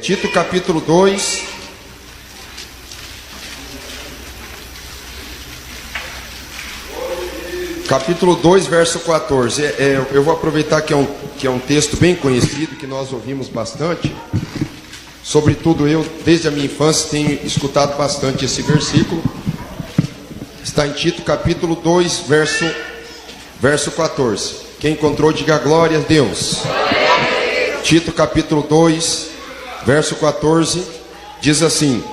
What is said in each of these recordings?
Tito capítulo 2, capítulo 2, verso 14. Eu vou aproveitar que é um texto bem conhecido, que nós ouvimos bastante. Sobretudo eu, desde a minha infância, tenho escutado bastante esse versículo. Está em Tito capítulo 2, verso 14. Quem encontrou, diga glória a Deus. Tito capítulo 2, verso 14, diz assim: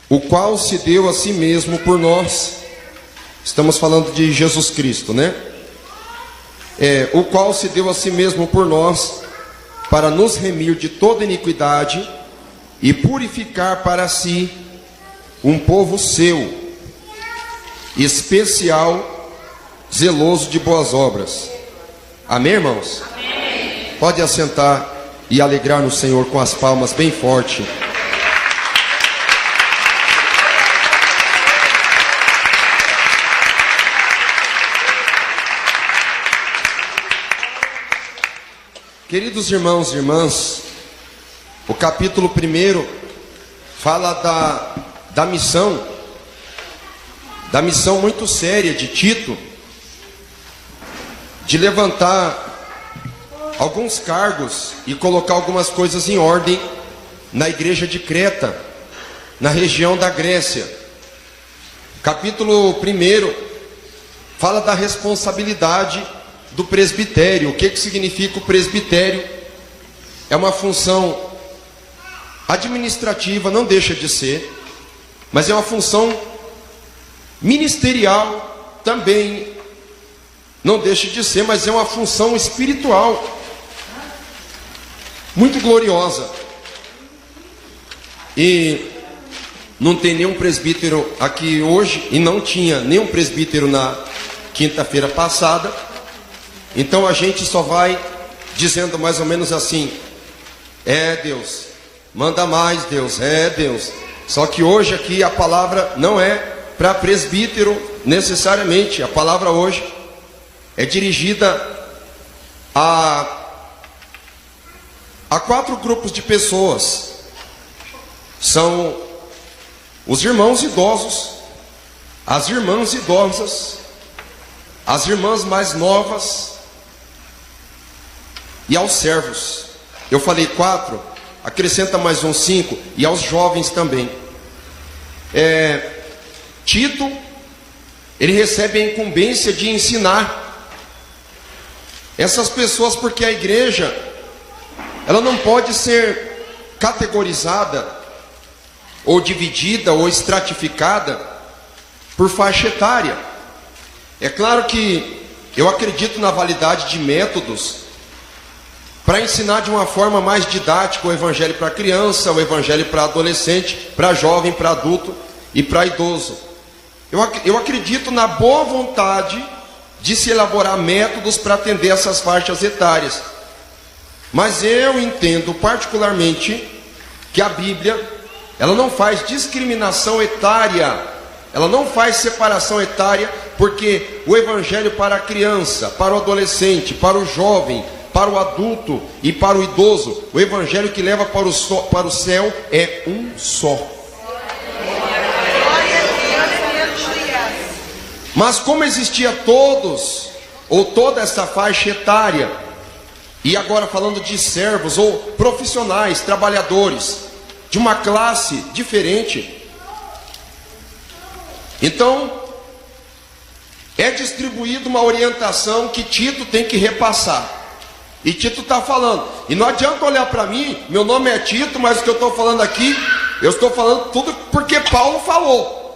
o qual se deu a si mesmo por nós. Estamos falando de Jesus Cristo, né? O qual se deu a si mesmo por nós, para nos remir de toda iniquidade e purificar para si um povo seu, especial, zeloso de boas obras. Amém, irmãos? Amém. Pode assentar e alegrar no Senhor com as palmas bem forte. Queridos irmãos e irmãs, o capítulo 1 fala da missão muito séria de Tito, de levantar alguns cargos e colocar algumas coisas em ordem na igreja de Creta, na região da Grécia. Capítulo 1 fala da responsabilidade do presbitério. O que significa o presbitério? É uma função administrativa, não deixa de ser, mas é uma função ministerial também, não deixa de ser, mas é uma função espiritual muito gloriosa. E não tem nenhum presbítero aqui hoje, e não tinha nenhum presbítero na quinta-feira passada. Então a gente só vai dizendo mais ou menos assim: Deus, manda mais, Deus, Deus. Só que hoje aqui a palavra não é para presbítero necessariamente. A palavra hoje é dirigida a 4 grupos de pessoas. São os irmãos idosos, as irmãs idosas, as irmãs mais novas e aos servos. Eu falei 4, acrescenta mais uns 5, e aos jovens também. Tito, ele recebe a incumbência de ensinar essas pessoas, porque a igreja, ela não pode ser categorizada, ou dividida, ou estratificada por faixa etária. É claro que eu acredito na validade de métodos para ensinar de uma forma mais didática o evangelho para criança, o evangelho para adolescente, para jovem, para adulto e para idoso. Eu acredito na boa vontade de se elaborar métodos para atender essas faixas etárias. Mas eu entendo particularmente que a Bíblia, ela não faz discriminação etária, ela não faz separação etária, porque o evangelho para a criança, para o adolescente, para o jovem, para o adulto e para o idoso, o evangelho que leva para o céu é um só. Mas como existia todos, ou toda essa faixa etária, e agora falando de servos ou profissionais, trabalhadores, de uma classe diferente, então é distribuída uma orientação que Tito tem que repassar. E Tito está falando, e não adianta olhar para mim, meu nome é Tito, mas o que eu estou falando aqui, eu estou falando tudo porque Paulo falou.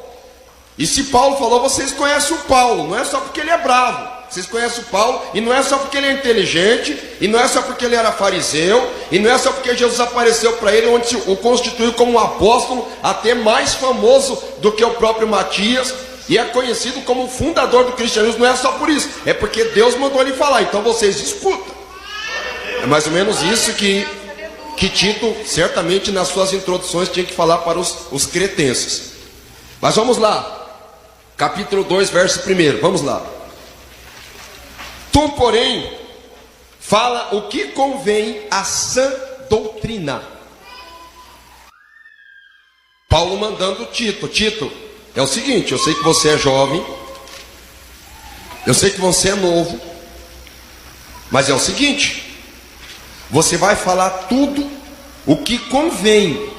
E se Paulo falou, vocês conhecem o Paulo, não é só porque ele é bravo, vocês conhecem o Paulo, e não é só porque ele é inteligente, e não é só porque ele era fariseu, e não é só porque Jesus apareceu para ele, onde o constituiu como um apóstolo, até mais famoso do que o próprio Matias, e é conhecido como o fundador do cristianismo. Não é só por isso, é porque Deus mandou ele falar, então vocês escutam. É mais ou menos isso que Tito, certamente nas suas introduções, tinha que falar para os cretenses. Mas vamos lá, capítulo 2, verso 1, vamos lá. Tu, porém, fala o que convém à sã doutrina. Paulo mandando Tito: Tito, é o seguinte, eu sei que você é jovem, eu sei que você é novo, mas é o seguinte, você vai falar tudo o que convém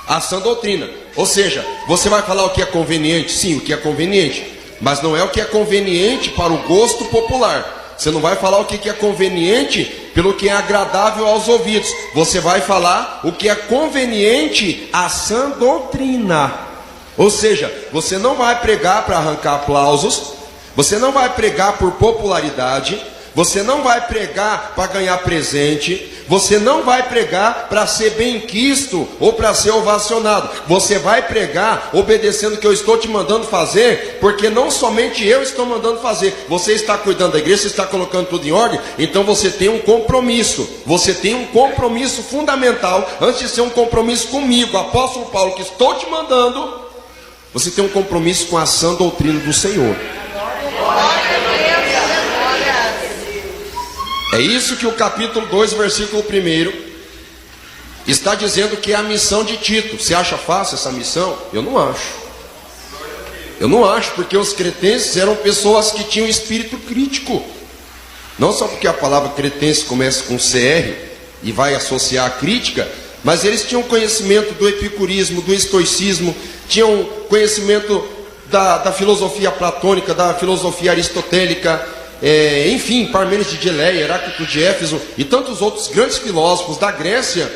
à sã doutrina. Ou seja, você vai falar o que é conveniente, sim, o que é conveniente, mas não é o que é conveniente para o gosto popular. Você não vai falar o que é conveniente pelo que é agradável aos ouvidos. Você vai falar o que é conveniente à sã doutrina. Ou seja, você não vai pregar para arrancar aplausos, você não vai pregar por popularidade, você não vai pregar para ganhar presente, você não vai pregar para ser benquisto ou para ser ovacionado. Você vai pregar obedecendo o que eu estou te mandando fazer, porque não somente eu estou mandando fazer, você está cuidando da igreja, você está colocando tudo em ordem, então você tem um compromisso. Você tem um compromisso fundamental, antes de ser um compromisso comigo, apóstolo Paulo, que estou te mandando, você tem um compromisso com a sã doutrina do Senhor. É isso que o capítulo 2, versículo 1 está dizendo que é a missão de Tito. Você acha fácil essa missão? Eu não acho. Eu não acho, porque os cretenses eram pessoas que tinham espírito crítico. Não só porque a palavra cretense começa com CR e vai associar a crítica, mas eles tinham conhecimento do epicurismo, do estoicismo, tinham conhecimento da filosofia platônica, da filosofia aristotélica, enfim, Parmênides de Eleia, Heráclito de Éfeso e tantos outros grandes filósofos da Grécia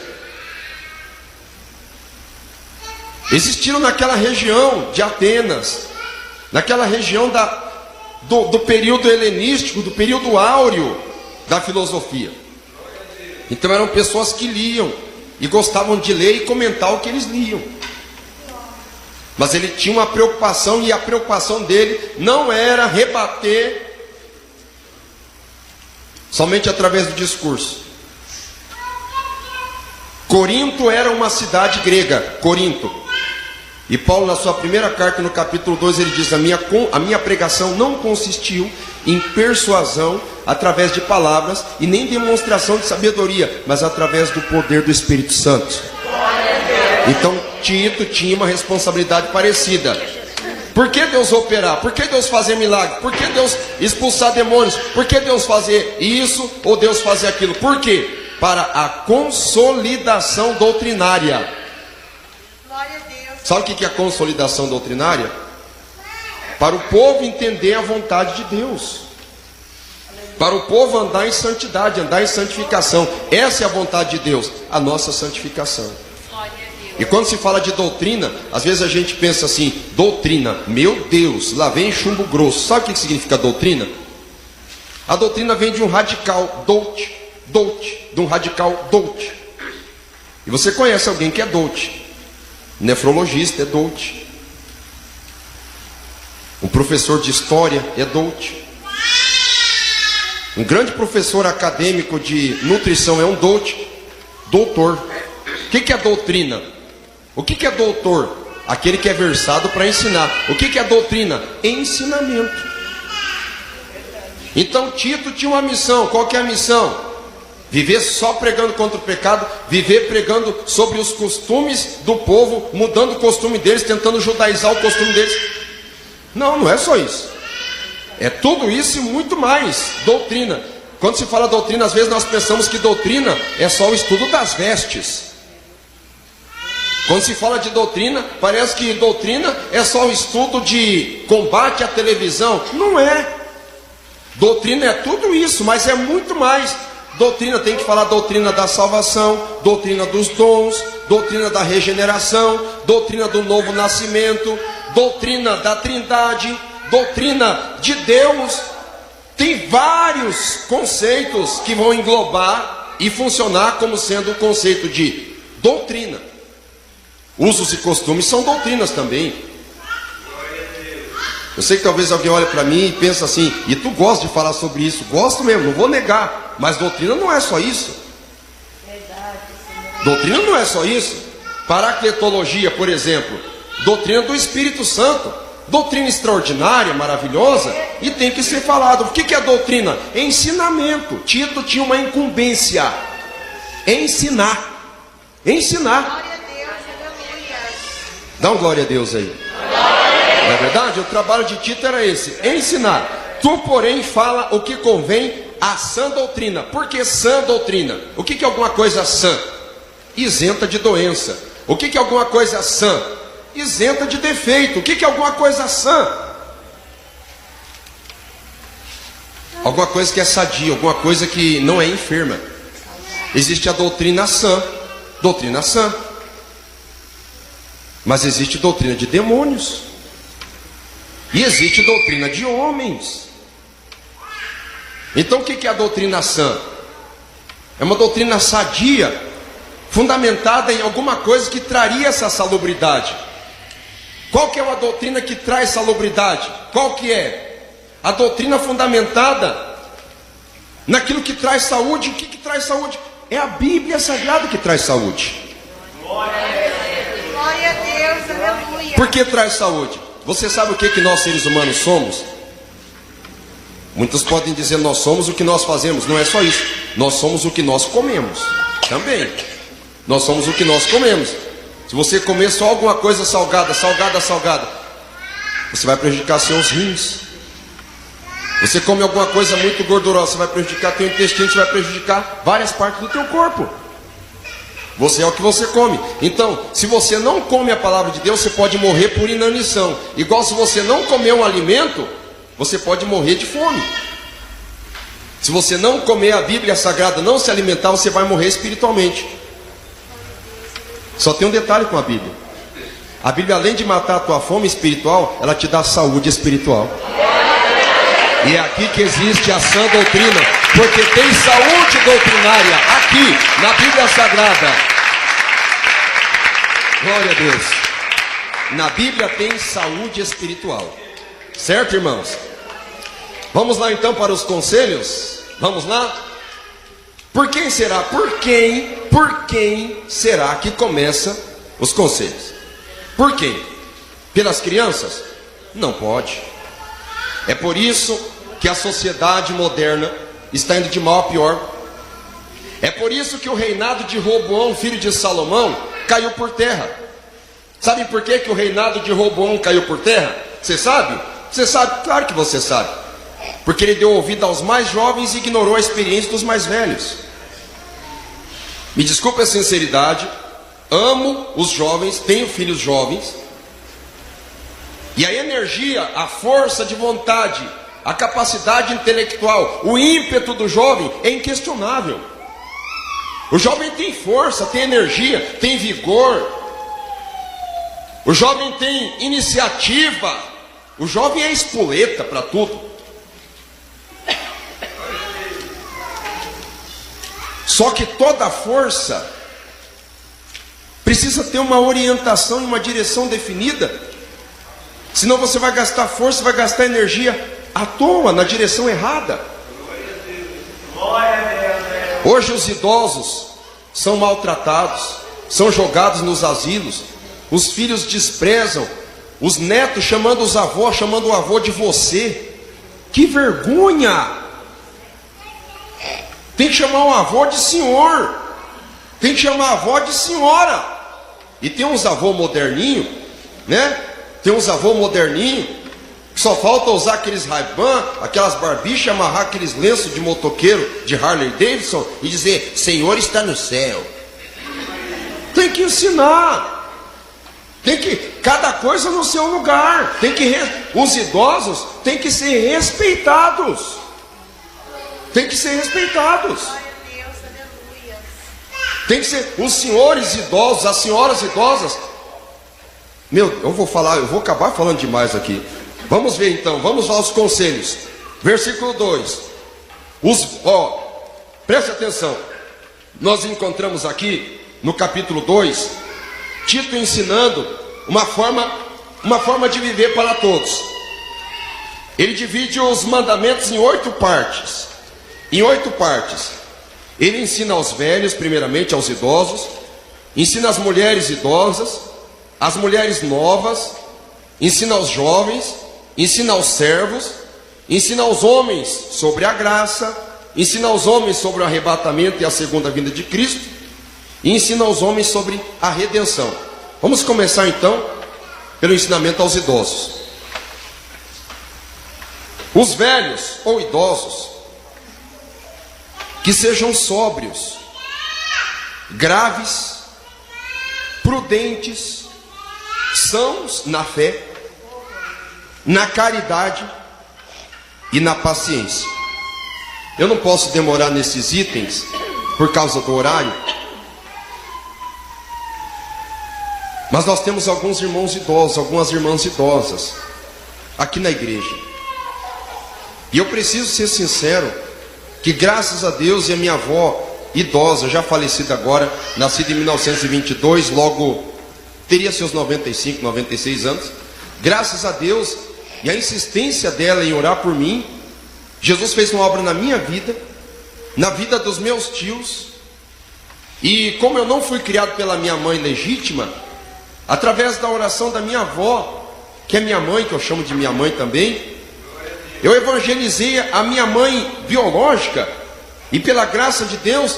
existiram naquela região de Atenas, naquela região do período helenístico, do período áureo da filosofia. Então eram pessoas que liam e gostavam de ler e comentar o que eles liam. Mas ele tinha uma preocupação, e a preocupação dele não era rebater somente através do discurso. Corinto era uma cidade grega, Corinto. E Paulo, na sua primeira carta, no capítulo 2, ele diz: a minha pregação não consistiu em persuasão através de palavras e nem demonstração de sabedoria, mas através do poder do Espírito Santo. Então Tito tinha uma responsabilidade parecida. Por que Deus operar? Por que Deus fazer milagre? Por que Deus expulsar demônios? Por que Deus fazer isso ou Deus fazer aquilo? Por quê? Para a consolidação doutrinária. Sabe o que é a consolidação doutrinária? Para o povo entender a vontade de Deus, para o povo andar em santidade, andar em santificação. Essa é a vontade de Deus, a nossa santificação. E quando se fala de doutrina, às vezes a gente pensa assim: doutrina, meu Deus, lá vem chumbo grosso. Sabe o que significa doutrina? A doutrina vem de um radical, doute, de um radical doute. E você conhece alguém que é doute? Nefrologista é doute. Um professor de história é doute. Um grande professor acadêmico de nutrição é um doute. Doutor. O que é doutrina? O que é doutor? Aquele que é versado para ensinar. O que é doutrina? Ensinamento. Então Tito tinha uma missão. Qual que é a missão? Viver só pregando contra o pecado, viver pregando sobre os costumes do povo, mudando o costume deles, tentando judaizar o costume deles. Não, não é só isso. É tudo isso e muito mais. Doutrina. Quando se fala doutrina, às vezes nós pensamos que doutrina é só o estudo das vestes. Quando se fala de doutrina, parece que doutrina é só o estudo de combate à televisão. Não é. Doutrina é tudo isso, mas é muito mais. Doutrina tem que falar doutrina da salvação, doutrina dos dons, doutrina da regeneração, doutrina do novo nascimento, doutrina da trindade, doutrina de Deus. Tem vários conceitos que vão englobar e funcionar como sendo o conceito de doutrina. Usos e costumes são doutrinas também. Eu sei que talvez alguém olhe para mim e pense assim: e tu gosta de falar sobre isso? Gosto mesmo, não vou negar. Mas doutrina não é só isso. Doutrina não é só isso. Paracletologia, por exemplo, doutrina do Espírito Santo, doutrina extraordinária, maravilhosa, e tem que ser falado. O que é doutrina? Ensinamento. Tito tinha uma incumbência. ensinar. Ensinar. Dá um glória a Deus aí. Não é verdade? O trabalho de Tito era esse: ensinar. Tu, porém, fala o que convém à sã doutrina. Por que sã doutrina? O que é alguma coisa sã? Isenta de doença. O que é alguma coisa sã? Isenta de defeito. O que é alguma coisa sã? Alguma coisa que é sadia, alguma coisa que não é enferma. Existe a doutrina sã. Doutrina sã. Mas existe doutrina de demônios. E existe doutrina de homens. Então o que é a doutrina sã? É uma doutrina sadia, fundamentada em alguma coisa que traria essa salubridade. Qual que é uma doutrina que traz salubridade? Qual que é? A doutrina fundamentada naquilo que traz saúde. O que traz saúde? É a Bíblia Sagrada que traz saúde. Glória a Deus, aleluia. Por que traz saúde? Você sabe o que nós seres humanos somos? Muitos podem dizer nós somos o que nós fazemos. Não é só isso. Nós somos o que nós comemos também. Nós somos o que nós comemos. Se você comer só alguma coisa salgada, você vai prejudicar seus rins. Você come alguma coisa muito gordurosa, você vai prejudicar teu intestino, você vai prejudicar várias partes do teu corpo. Você é o que você come. Então, se você não come a palavra de Deus, você pode morrer por inanição. Igual se você não comer um alimento, você pode morrer de fome. Se você não comer a Bíblia Sagrada, não se alimentar, você vai morrer espiritualmente. Só tem um detalhe com a Bíblia. A Bíblia, além de matar a tua fome espiritual, ela te dá saúde espiritual. E é aqui que existe a sã doutrina, porque tem saúde doutrinária aqui na Bíblia Sagrada. Glória a Deus. Na Bíblia tem saúde espiritual. Certo, irmãos? Vamos lá então para os conselhos. Vamos lá? Por quem será? Por quem será que começa os conselhos? Por quem? Pelas crianças? Não pode. É por isso que a sociedade moderna está indo de mal a pior. É por isso que o reinado de Roboão, filho de Salomão, caiu por terra. Sabe por que o reinado de Roboão caiu por terra? Você sabe? Você sabe? Claro que você sabe. Porque ele deu ouvido aos mais jovens e ignorou a experiência dos mais velhos. Me desculpe a sinceridade, amo os jovens, tenho filhos jovens. E a energia, a força de vontade, a capacidade intelectual, o ímpeto do jovem é inquestionável. O jovem tem força, tem energia, tem vigor. O jovem tem iniciativa. O jovem é espoleta para tudo. Só que toda força precisa ter uma orientação e uma direção definida. Senão você vai gastar força, vai gastar energia à toa, na direção errada. Hoje os idosos são maltratados, são jogados nos asilos, os filhos desprezam, os netos chamando os avós, chamando o avô de você. Que vergonha! Tem que chamar o avô de senhor, tem que chamar a avó de senhora. E tem uns avô moderninho, né? Tem uns avô moderninho que só falta usar aqueles Ray-Ban, aquelas barbichas, amarrar aqueles lenços de motoqueiro de Harley Davidson e dizer: Senhor está no céu. Tem que ensinar. Tem que, cada coisa no seu lugar. Tem que, os idosos têm que ser respeitados. Tem que ser respeitados. Tem que ser os senhores idosos, as senhoras idosas. Meu, eu vou acabar falando demais aqui. Vamos ver então, vamos aos conselhos. Versículo 2. Preste atenção. Nós encontramos aqui no capítulo 2, Tito ensinando uma forma de viver para todos. Ele divide os mandamentos em 8 partes. Em 8 partes. Ele ensina aos velhos, primeiramente aos idosos, ensina às mulheres idosas, às mulheres novas, ensina aos jovens, ensina aos servos, ensina aos homens sobre a graça, ensina aos homens sobre o arrebatamento e a segunda vinda de Cristo, e ensina aos homens sobre a redenção. Vamos começar então pelo ensinamento aos idosos. Os velhos ou idosos que sejam sóbrios, graves, prudentes, sãos na fé, na caridade e na paciência. Eu não posso demorar nesses itens por causa do horário, mas nós temos alguns irmãos idosos, algumas irmãs idosas aqui na igreja. E eu preciso ser sincero, que graças a Deus e a minha avó idosa, já falecida agora, nascida em 1922, logo teria seus 95, 96 anos. Graças a Deus e a insistência dela em orar por mim, Jesus fez uma obra na minha vida, na vida dos meus tios. E como eu não fui criado pela minha mãe legítima, através da oração da minha avó, que é minha mãe, que eu chamo de minha mãe também, eu evangelizei a minha mãe biológica, e pela graça de Deus,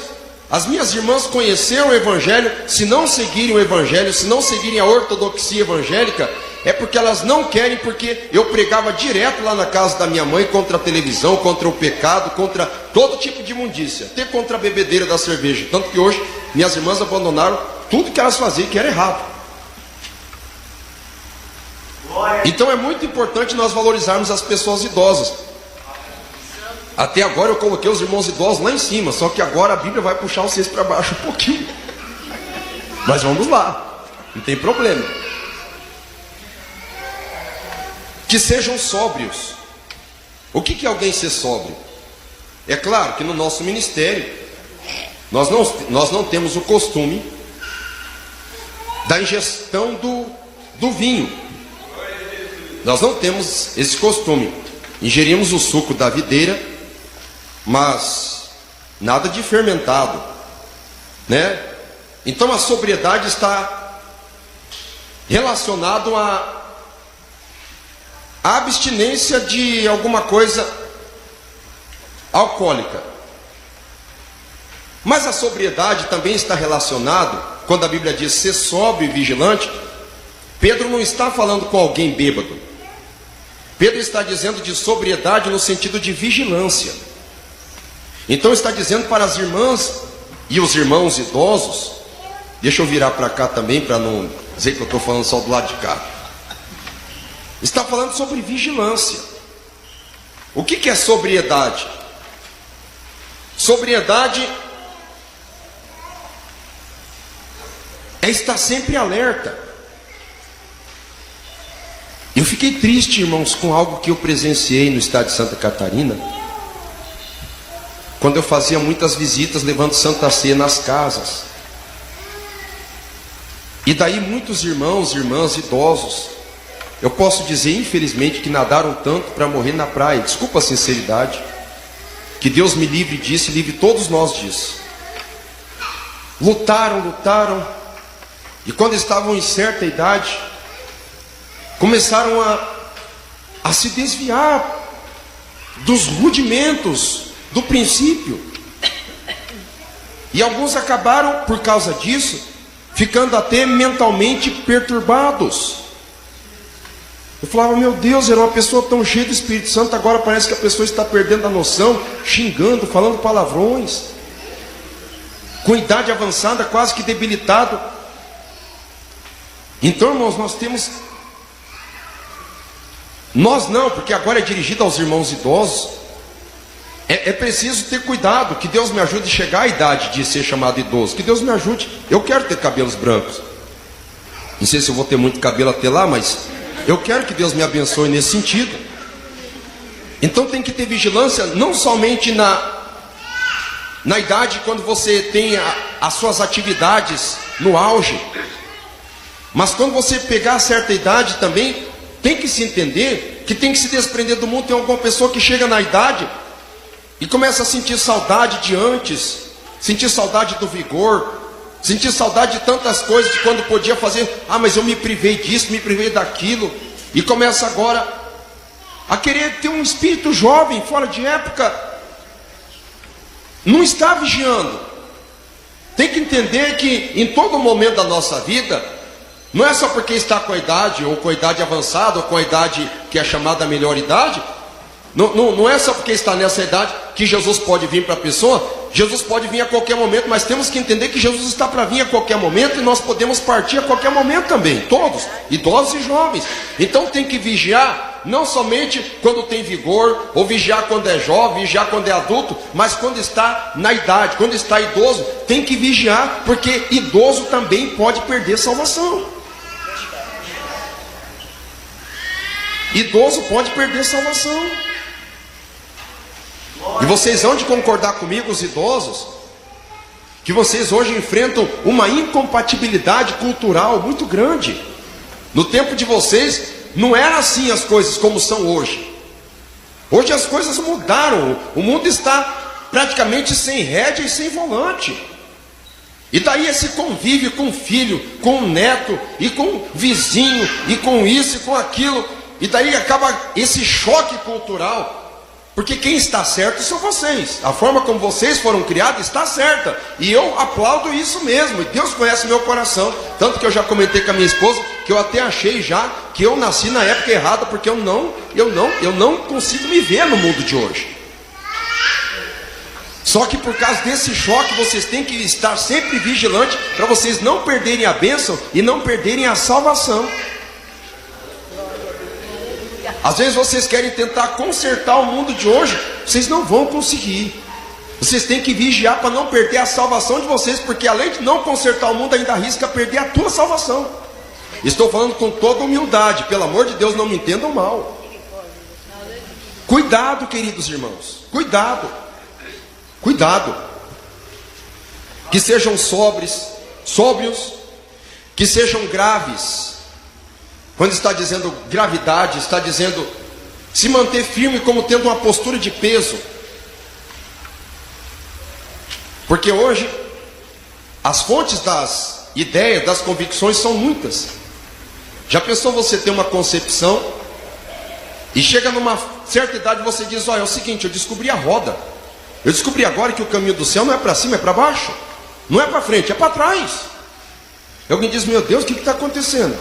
as minhas irmãs conheceram o Evangelho. Se não seguirem o Evangelho, se não seguirem a ortodoxia evangélica, é porque elas não querem, porque eu pregava direto lá na casa da minha mãe contra a televisão, contra o pecado, contra todo tipo de imundícia, até contra a bebedeira da cerveja. Tanto que hoje minhas irmãs abandonaram tudo que elas faziam que era errado. Então é muito importante nós valorizarmos as pessoas idosas. Até agora eu coloquei os irmãos idosos lá em cima, só que agora a Bíblia vai puxar vocês para baixo um pouquinho. Mas vamos lá, não tem problema. Que sejam sóbrios. O que é alguém ser sóbrio? É claro que no nosso ministério nós não temos o costume da ingestão do vinho. Nós não temos esse costume. Ingerimos o suco da videira, mas nada de fermentado, né? Então a sobriedade está relacionado à abstinência de alguma coisa alcoólica. Mas a sobriedade também está relacionado, quando a Bíblia diz ser sóbrio e vigilante, Pedro não está falando com alguém bêbado. Pedro está dizendo de sobriedade no sentido de vigilância. Então está dizendo para as irmãs e os irmãos idosos, deixa eu virar para cá também, para não dizer que eu estou falando só do lado de cá. Está falando sobre vigilância. O que é sobriedade? Sobriedade é estar sempre alerta. Eu fiquei triste, irmãos, com algo que eu presenciei no estado de Santa Catarina, quando eu fazia muitas visitas levando Santa Ceia nas casas. E daí muitos irmãos, irmãs, idosos, eu posso dizer infelizmente que nadaram tanto para morrer na praia. Desculpa a sinceridade, que Deus me livre disso e livre todos nós disso. Lutaram, e quando estavam em certa idade, começaram a se desviar dos rudimentos do princípio. E alguns acabaram, por causa disso, ficando até mentalmente perturbados. Eu falava, meu Deus, era uma pessoa tão cheia do Espírito Santo, agora parece que a pessoa está perdendo a noção, xingando, falando palavrões, com idade avançada, quase que debilitado. Então, irmãos, nós não, porque agora é dirigido aos irmãos idosos. É preciso ter cuidado, que Deus me ajude a chegar à idade de ser chamado idoso, que Deus me ajude. Eu quero ter cabelos brancos, não sei se eu vou ter muito cabelo até lá, mas eu quero que Deus me abençoe nesse sentido. Então tem que ter vigilância, não somente na idade, quando você tem as suas atividades no auge, mas quando você pegar certa idade também, tem que se entender que tem que se desprender do mundo. Tem alguma pessoa que chega na idade e começa a sentir saudade de antes, sentir saudade do vigor, sentir saudade de tantas coisas, de quando podia fazer. Mas eu me privei disso, me privei daquilo, e começa agora a querer ter um espírito jovem, fora de época. Não está vigiando. tem que entender que em todo momento da nossa vida, não é só porque está com a idade, ou com a idade avançada, ou com a idade que é chamada melhor idade, não é só porque está nessa idade que Jesus pode vir para a pessoa. Jesus pode vir a qualquer momento, mas temos que entender que Jesus está para vir a qualquer momento, e nós podemos partir a qualquer momento também, todos, idosos e jovens. Então tem que vigiar, não somente quando tem vigor, ou vigiar quando é jovem, vigiar quando é adulto, mas quando está na idade, quando está idoso, tem que vigiar, porque idoso também pode perder salvação. Idoso pode perder salvação. E vocês vão de concordar comigo, os idosos, que vocês hoje enfrentam uma incompatibilidade cultural muito grande. No tempo de vocês, não era assim as coisas como são hoje. Hoje as coisas mudaram. O mundo está praticamente sem rédea e sem volante. E daí esse convívio com o filho, com o neto, e com o vizinho, e com isso e com aquilo. E daí acaba esse choque cultural. Porque quem está certo são vocês. A forma como vocês foram criados está certa. E eu aplaudo isso mesmo. E Deus conhece meu coração. Tanto que eu já comentei com a minha esposa que eu até achei já que eu nasci na época errada, porque eu não consigo me ver no mundo de hoje. Só que por causa desse choque, vocês têm que estar sempre vigilantes para vocês não perderem a bênção e não perderem a salvação. Às vezes vocês querem tentar consertar o mundo de hoje, vocês não vão conseguir. Vocês têm que vigiar para não perder a salvação de vocês, porque além de não consertar o mundo, ainda arrisca perder a tua salvação. Estou falando com toda humildade, pelo amor de Deus, não me entendam mal. Cuidado, queridos irmãos, cuidado, cuidado. Que sejam sóbrios, que sejam graves. Quando está dizendo gravidade, está dizendo se manter firme como tendo uma postura de peso. Porque hoje, as fontes das ideias, das convicções são muitas. Já pensou você ter uma concepção e chega numa certa idade e você diz, olha, é o seguinte, eu descobri a roda. Eu descobri agora que o caminho do céu não é para cima, é para baixo. Não é para frente, é para trás. E alguém diz, meu Deus, o que está acontecendo?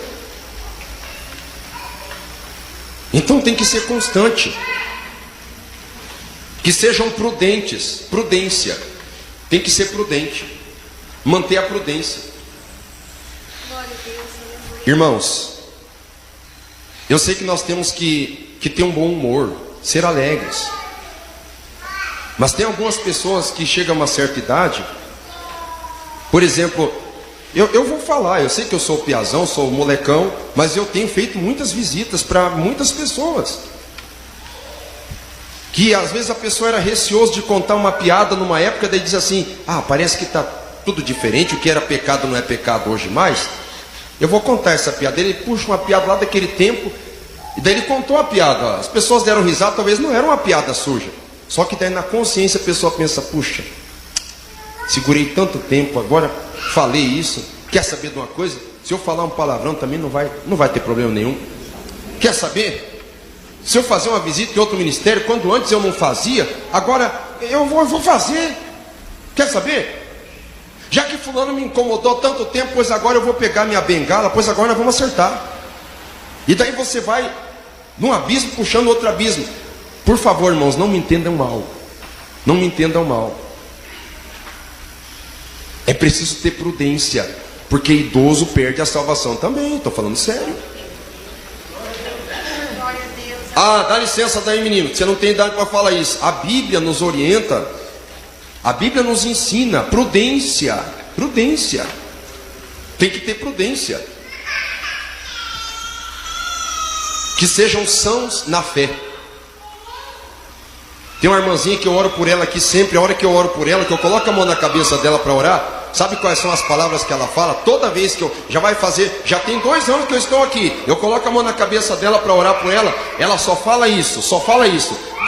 Então tem que ser constante. Que sejam prudentes. Prudência. Tem que ser prudente. Manter a prudência. Irmãos, eu sei que nós temos que ter um bom humor, ser alegres. Mas tem algumas pessoas que chegam a uma certa idade. Por exemplo, eu vou falar, eu sei que eu sou piazão, sou molecão, mas eu tenho feito muitas visitas para muitas pessoas. Que às vezes a pessoa era receosa de contar uma piada numa época, daí diz assim, parece que está tudo diferente, o que era pecado não é pecado hoje mais. Eu vou contar essa piada. Ele puxa uma piada lá daquele tempo, e daí ele contou a piada. As pessoas deram risada, talvez não era uma piada suja. Só que daí na consciência a pessoa pensa, puxa, segurei tanto tempo, agora falei isso. Quer saber de uma coisa? Se eu falar um palavrão também não vai ter problema nenhum. Quer saber? Se eu fazer uma visita em outro ministério, quando antes eu não fazia, agora eu vou fazer. Quer saber? Já que fulano me incomodou tanto tempo, pois agora eu vou pegar minha bengala, pois agora nós vamos acertar. E daí você vai num abismo puxando outro abismo. Por favor, irmãos, não me entendam mal. Não me entendam mal. É preciso ter prudência, porque idoso perde a salvação também. Estou falando sério. Dá licença daí, menino, você não tem idade para falar isso. A Bíblia nos orienta, a Bíblia nos ensina prudência. Prudência. Tem que ter prudência. Que sejam sãos na fé. Tem uma irmãzinha que eu oro por ela aqui sempre. A hora que eu oro por ela, que eu coloco a mão na cabeça dela para orar, sabe quais são as palavras que ela fala? Toda vez que já tem 2 anos que eu estou aqui, eu coloco a mão na cabeça dela para orar por ela, ela só fala isso.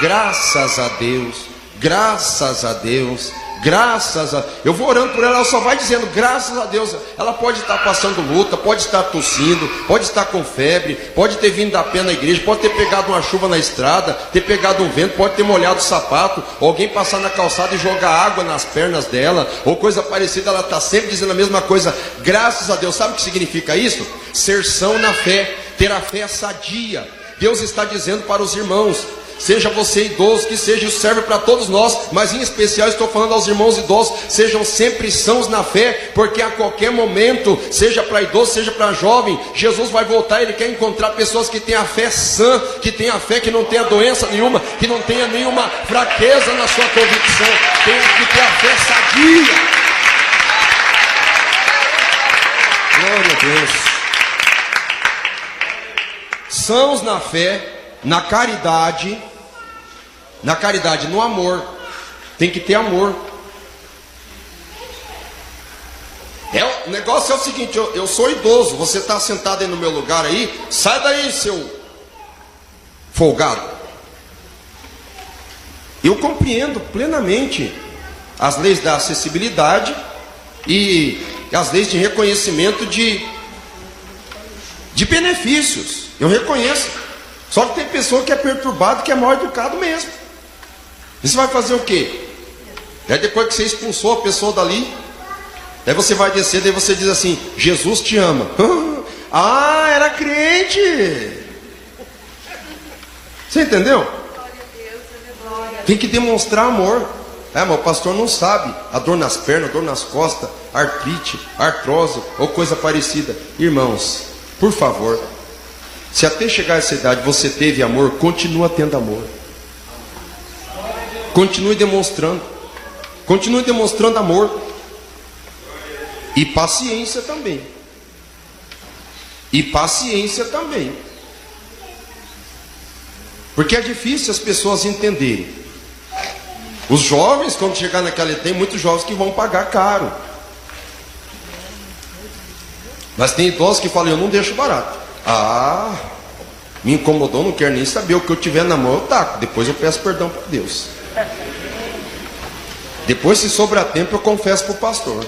Graças a Deus, graças a Deus, graças a... Eu vou orando por ela só vai dizendo, graças a Deus. Ela pode estar passando luta, pode estar tossindo, pode estar com febre, pode ter vindo da pé na igreja, pode ter pegado uma chuva na estrada, ter pegado um vento, pode ter molhado o sapato, ou alguém passar na calçada e jogar água nas pernas dela, ou coisa parecida. Ela está sempre dizendo a mesma coisa, graças a Deus. Sabe o que significa isso? Ser são na fé, ter a fé sadia. Deus está dizendo para os irmãos, seja você idoso, que seja, isso serve para todos nós, mas em especial estou falando aos irmãos idosos, sejam sempre sãos na fé, porque a qualquer momento, seja para idoso, seja para jovem, Jesus vai voltar. Ele quer encontrar pessoas que tenham a fé sã, que tenham a fé, que não tenha doença nenhuma, que não tenha nenhuma fraqueza na sua convicção, tenha que ter a fé sadia. Glória a Deus. Sãos na fé, na caridade, no amor. Tem que ter amor. O negócio é o seguinte, eu sou idoso, você está sentado aí no meu lugar aí, sai daí, seu folgado. Eu compreendo plenamente as leis da acessibilidade e as leis de reconhecimento de benefícios. Eu reconheço. Só que tem pessoa que é perturbado, que é mal educado mesmo. E você vai fazer o quê? Aí depois que você expulsou a pessoa dali, daí você vai descer, daí você diz assim, Jesus te ama. Ah, era crente. Você entendeu? Tem que demonstrar amor. Mas o pastor não sabe. A dor nas pernas, a dor nas costas, artrite, artrose ou coisa parecida. Irmãos, por favor, se até chegar a essa idade você teve amor, continua tendo amor. Continue demonstrando. Continue demonstrando amor. E paciência também. E paciência também. Porque é difícil as pessoas entenderem. Os jovens, quando chegar naquela idade, tem muitos jovens que vão pagar caro. Mas tem idosos que falam, eu não deixo barato. Ah, me incomodou, não quero nem saber. O que eu tiver na mão eu taco. Depois eu peço perdão para Deus. Depois, se sobrar tempo, eu confesso para o pastor.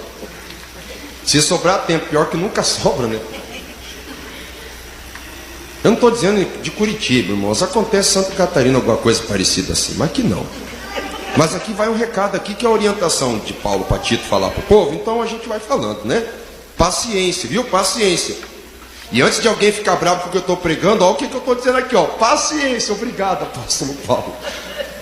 Se sobrar tempo, pior que nunca sobra, né? Eu não estou dizendo de Curitiba, irmãos. Acontece em Santa Catarina alguma coisa parecida assim, mas aqui não. Mas aqui vai um recado aqui, que é a orientação de Paulo para Tito falar para o povo. Então a gente vai falando, né? Paciência, viu? Paciência. E antes de alguém ficar bravo porque eu estou pregando, olha o que eu estou dizendo aqui, ó. Paciência. Obrigado, apóstolo Paulo.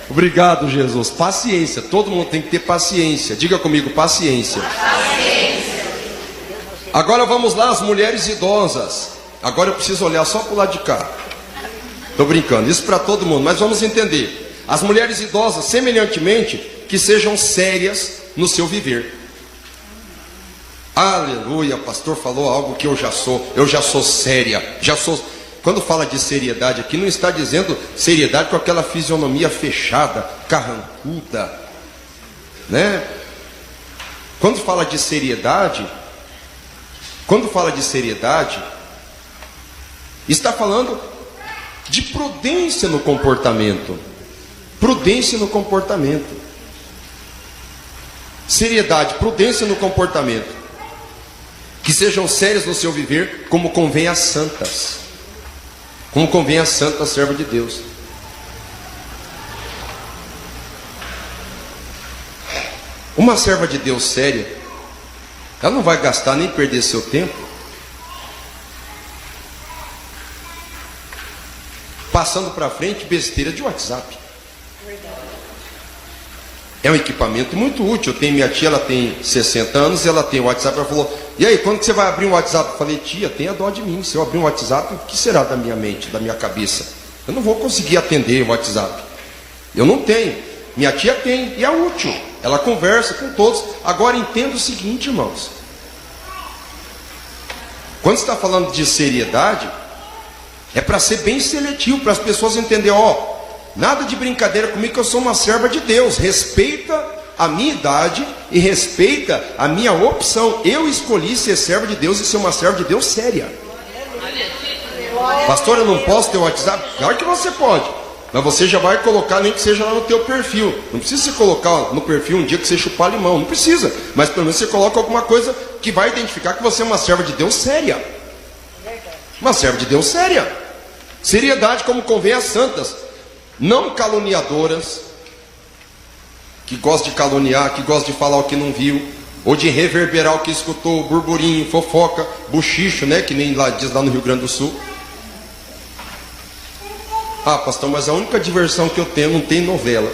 Obrigado, Jesus. Paciência. Todo mundo tem que ter paciência. Diga comigo, paciência. Paciência. Agora vamos lá, as mulheres idosas. Agora eu preciso olhar só para o lado de cá. Estou brincando, isso para todo mundo, mas vamos entender. As mulheres idosas, semelhantemente, que sejam sérias no seu viver. Aleluia, o pastor falou algo que eu já sou séria, já sou. Quando fala de seriedade aqui, não está dizendo seriedade com aquela fisionomia fechada, carrancuda, né? Quando fala de seriedade, está falando de prudência no comportamento. Prudência no comportamento. Seriedade, prudência no comportamento. Que sejam sérias no seu viver, como convém às santas. Como convém às santas servas de Deus. Uma serva de Deus séria, ela não vai gastar nem perder seu tempo passando para frente besteira de WhatsApp. É um equipamento muito útil. Eu tenho minha tia, ela tem 60 anos, ela tem o WhatsApp. Ela falou, e aí, quando que você vai abrir um WhatsApp? Eu falei, tia, tenha dó de mim. Se eu abrir um WhatsApp, o que será da minha mente, da minha cabeça? Eu não vou conseguir atender o WhatsApp. Eu não tenho. Minha tia tem, e é útil. Ela conversa com todos. Agora entenda o seguinte, irmãos. Quando você está falando de seriedade, é para ser bem seletivo, para as pessoas entenderem, ó, nada de brincadeira comigo, que eu sou uma serva de Deus. Respeita a minha idade e respeita a minha opção. Eu escolhi ser serva de Deus e ser uma serva de Deus séria. Pastor, eu não posso ter WhatsApp? Claro que você pode. Mas você já vai colocar, nem que seja lá no teu perfil. Não precisa você colocar no perfil um dia que você chupar limão. Não precisa. Mas pelo menos você coloca alguma coisa que vai identificar que você é uma serva de Deus séria. Uma serva de Deus séria. Seriedade como convém às santas. Não caluniadoras. Que gostam de caluniar, que gostam de falar o que não viu. Ou de reverberar o que escutou, burburinho, fofoca, buchicho, né? Que nem lá diz lá no Rio Grande do Sul. Ah, pastor, mas a única diversão que eu tenho, não tem novela.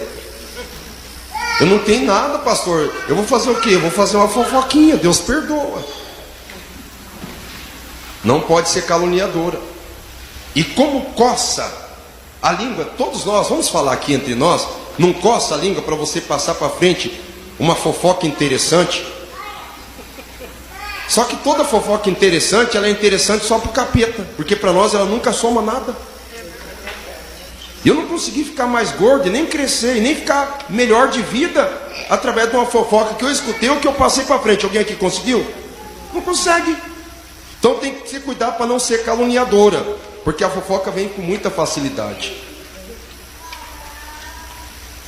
Eu não tenho nada, pastor. Eu vou fazer o quê? Eu vou fazer uma fofoquinha. Deus perdoa. Não pode ser caluniadora. E como coça a língua, todos nós, vamos falar aqui entre nós, não coça a língua para você passar para frente uma fofoca interessante. Só que toda fofoca interessante, ela é interessante só para o capeta, porque para nós ela nunca soma nada. Eu não consegui ficar mais gordo, nem crescer, e nem ficar melhor de vida através de uma fofoca que eu escutei ou que eu passei para frente. Alguém aqui conseguiu? Não consegue. Então tem que se cuidar para não ser caluniadora, porque a fofoca vem com muita facilidade.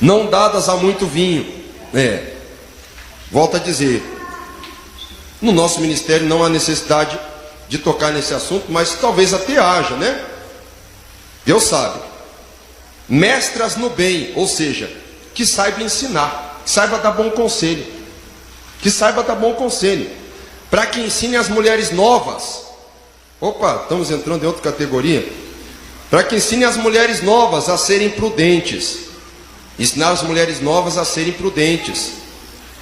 Não dadas a muito vinho. Volto a dizer, no nosso ministério não há necessidade de tocar nesse assunto, mas talvez até haja, né? Deus sabe. Mestras no bem, ou seja, que saiba ensinar, que saiba dar bom conselho, que saiba dar bom conselho, para que ensine as mulheres novas. Opa, estamos entrando em outra categoria. Para que ensine as mulheres novas a serem prudentes, ensinar as mulheres novas a serem prudentes,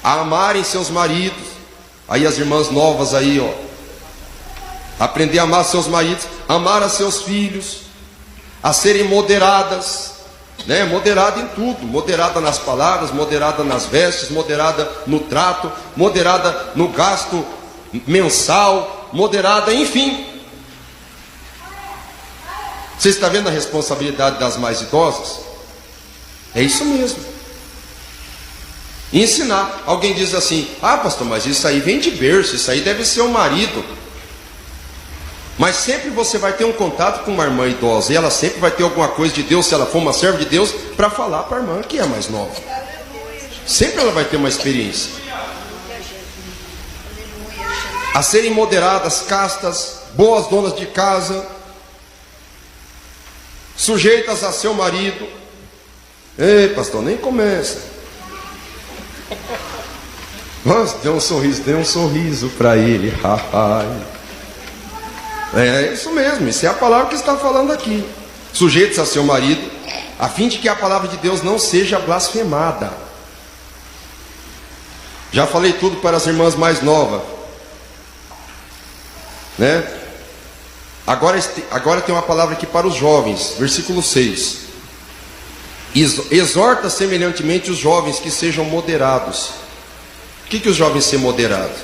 a amarem seus maridos. Aí as irmãs novas aí, ó, aprender a amar seus maridos, amar a seus filhos, a serem moderadas, né? Moderada em tudo, moderada nas palavras, moderada nas vestes, moderada no trato, moderada no gasto mensal, moderada, enfim. Você está vendo a responsabilidade das mais idosas? É isso mesmo. Ensinar. Alguém diz assim: ah, pastor, mas isso aí vem de berço, isso aí deve ser o marido. Mas sempre você vai ter um contato com uma irmã idosa, e ela sempre vai ter alguma coisa de Deus, se ela for uma serva de Deus, para falar para a irmã que é mais nova. Sempre ela vai ter uma experiência. A serem moderadas, castas, boas donas de casa, sujeitas a seu marido. Ei, pastor, nem começa. Nossa, dê um sorriso para ele. É isso mesmo, isso é a palavra que está falando aqui. Sujeitos a seu marido, a fim de que a palavra de Deus não seja blasfemada. Já falei tudo para as irmãs mais novas, né? Agora tem uma palavra aqui para os jovens, versículo 6. Exorta semelhantemente os jovens que sejam moderados. O que os jovens ser moderados?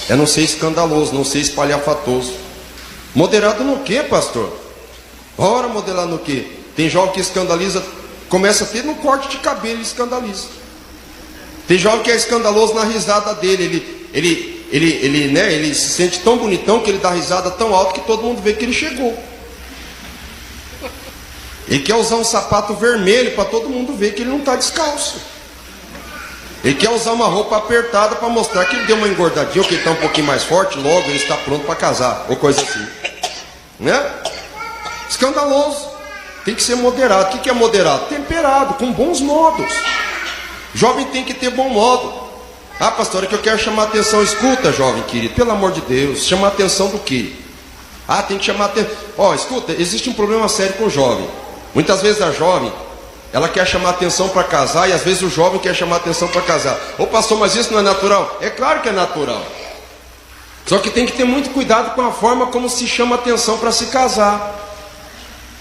É não ser escandaloso, não ser espalhafatoso. Moderado no que, pastor? Ora, moderado no que? Tem jovem que escandaliza, começa a ter no corte de cabelo, ele escandaliza. Tem jovem que é escandaloso na risada dele. Ele se sente tão bonitão que ele dá risada tão alto que todo mundo vê que ele chegou. Ele quer usar um sapato vermelho para todo mundo ver que ele não está descalço. Ele quer usar uma roupa apertada para mostrar que ele deu uma engordadinha, ou que ele está um pouquinho mais forte, logo ele está pronto para casar, ou coisa assim, né? Escandaloso. Tem que ser moderado. O que é moderado? Temperado, com bons modos. Jovem tem que ter bom modo. Ah, pastor, é que eu quero chamar a atenção. Escuta, jovem querido, pelo amor de Deus, chamar a atenção do quê? Ah, tem que chamar a atenção. Ó, escuta, existe um problema sério com o jovem. Muitas vezes a jovem, ela quer chamar atenção para casar, e às vezes o jovem quer chamar atenção para casar. Ô pastor, mas isso não é natural? É claro que é natural. Só que tem que ter muito cuidado com a forma como se chama atenção para se casar.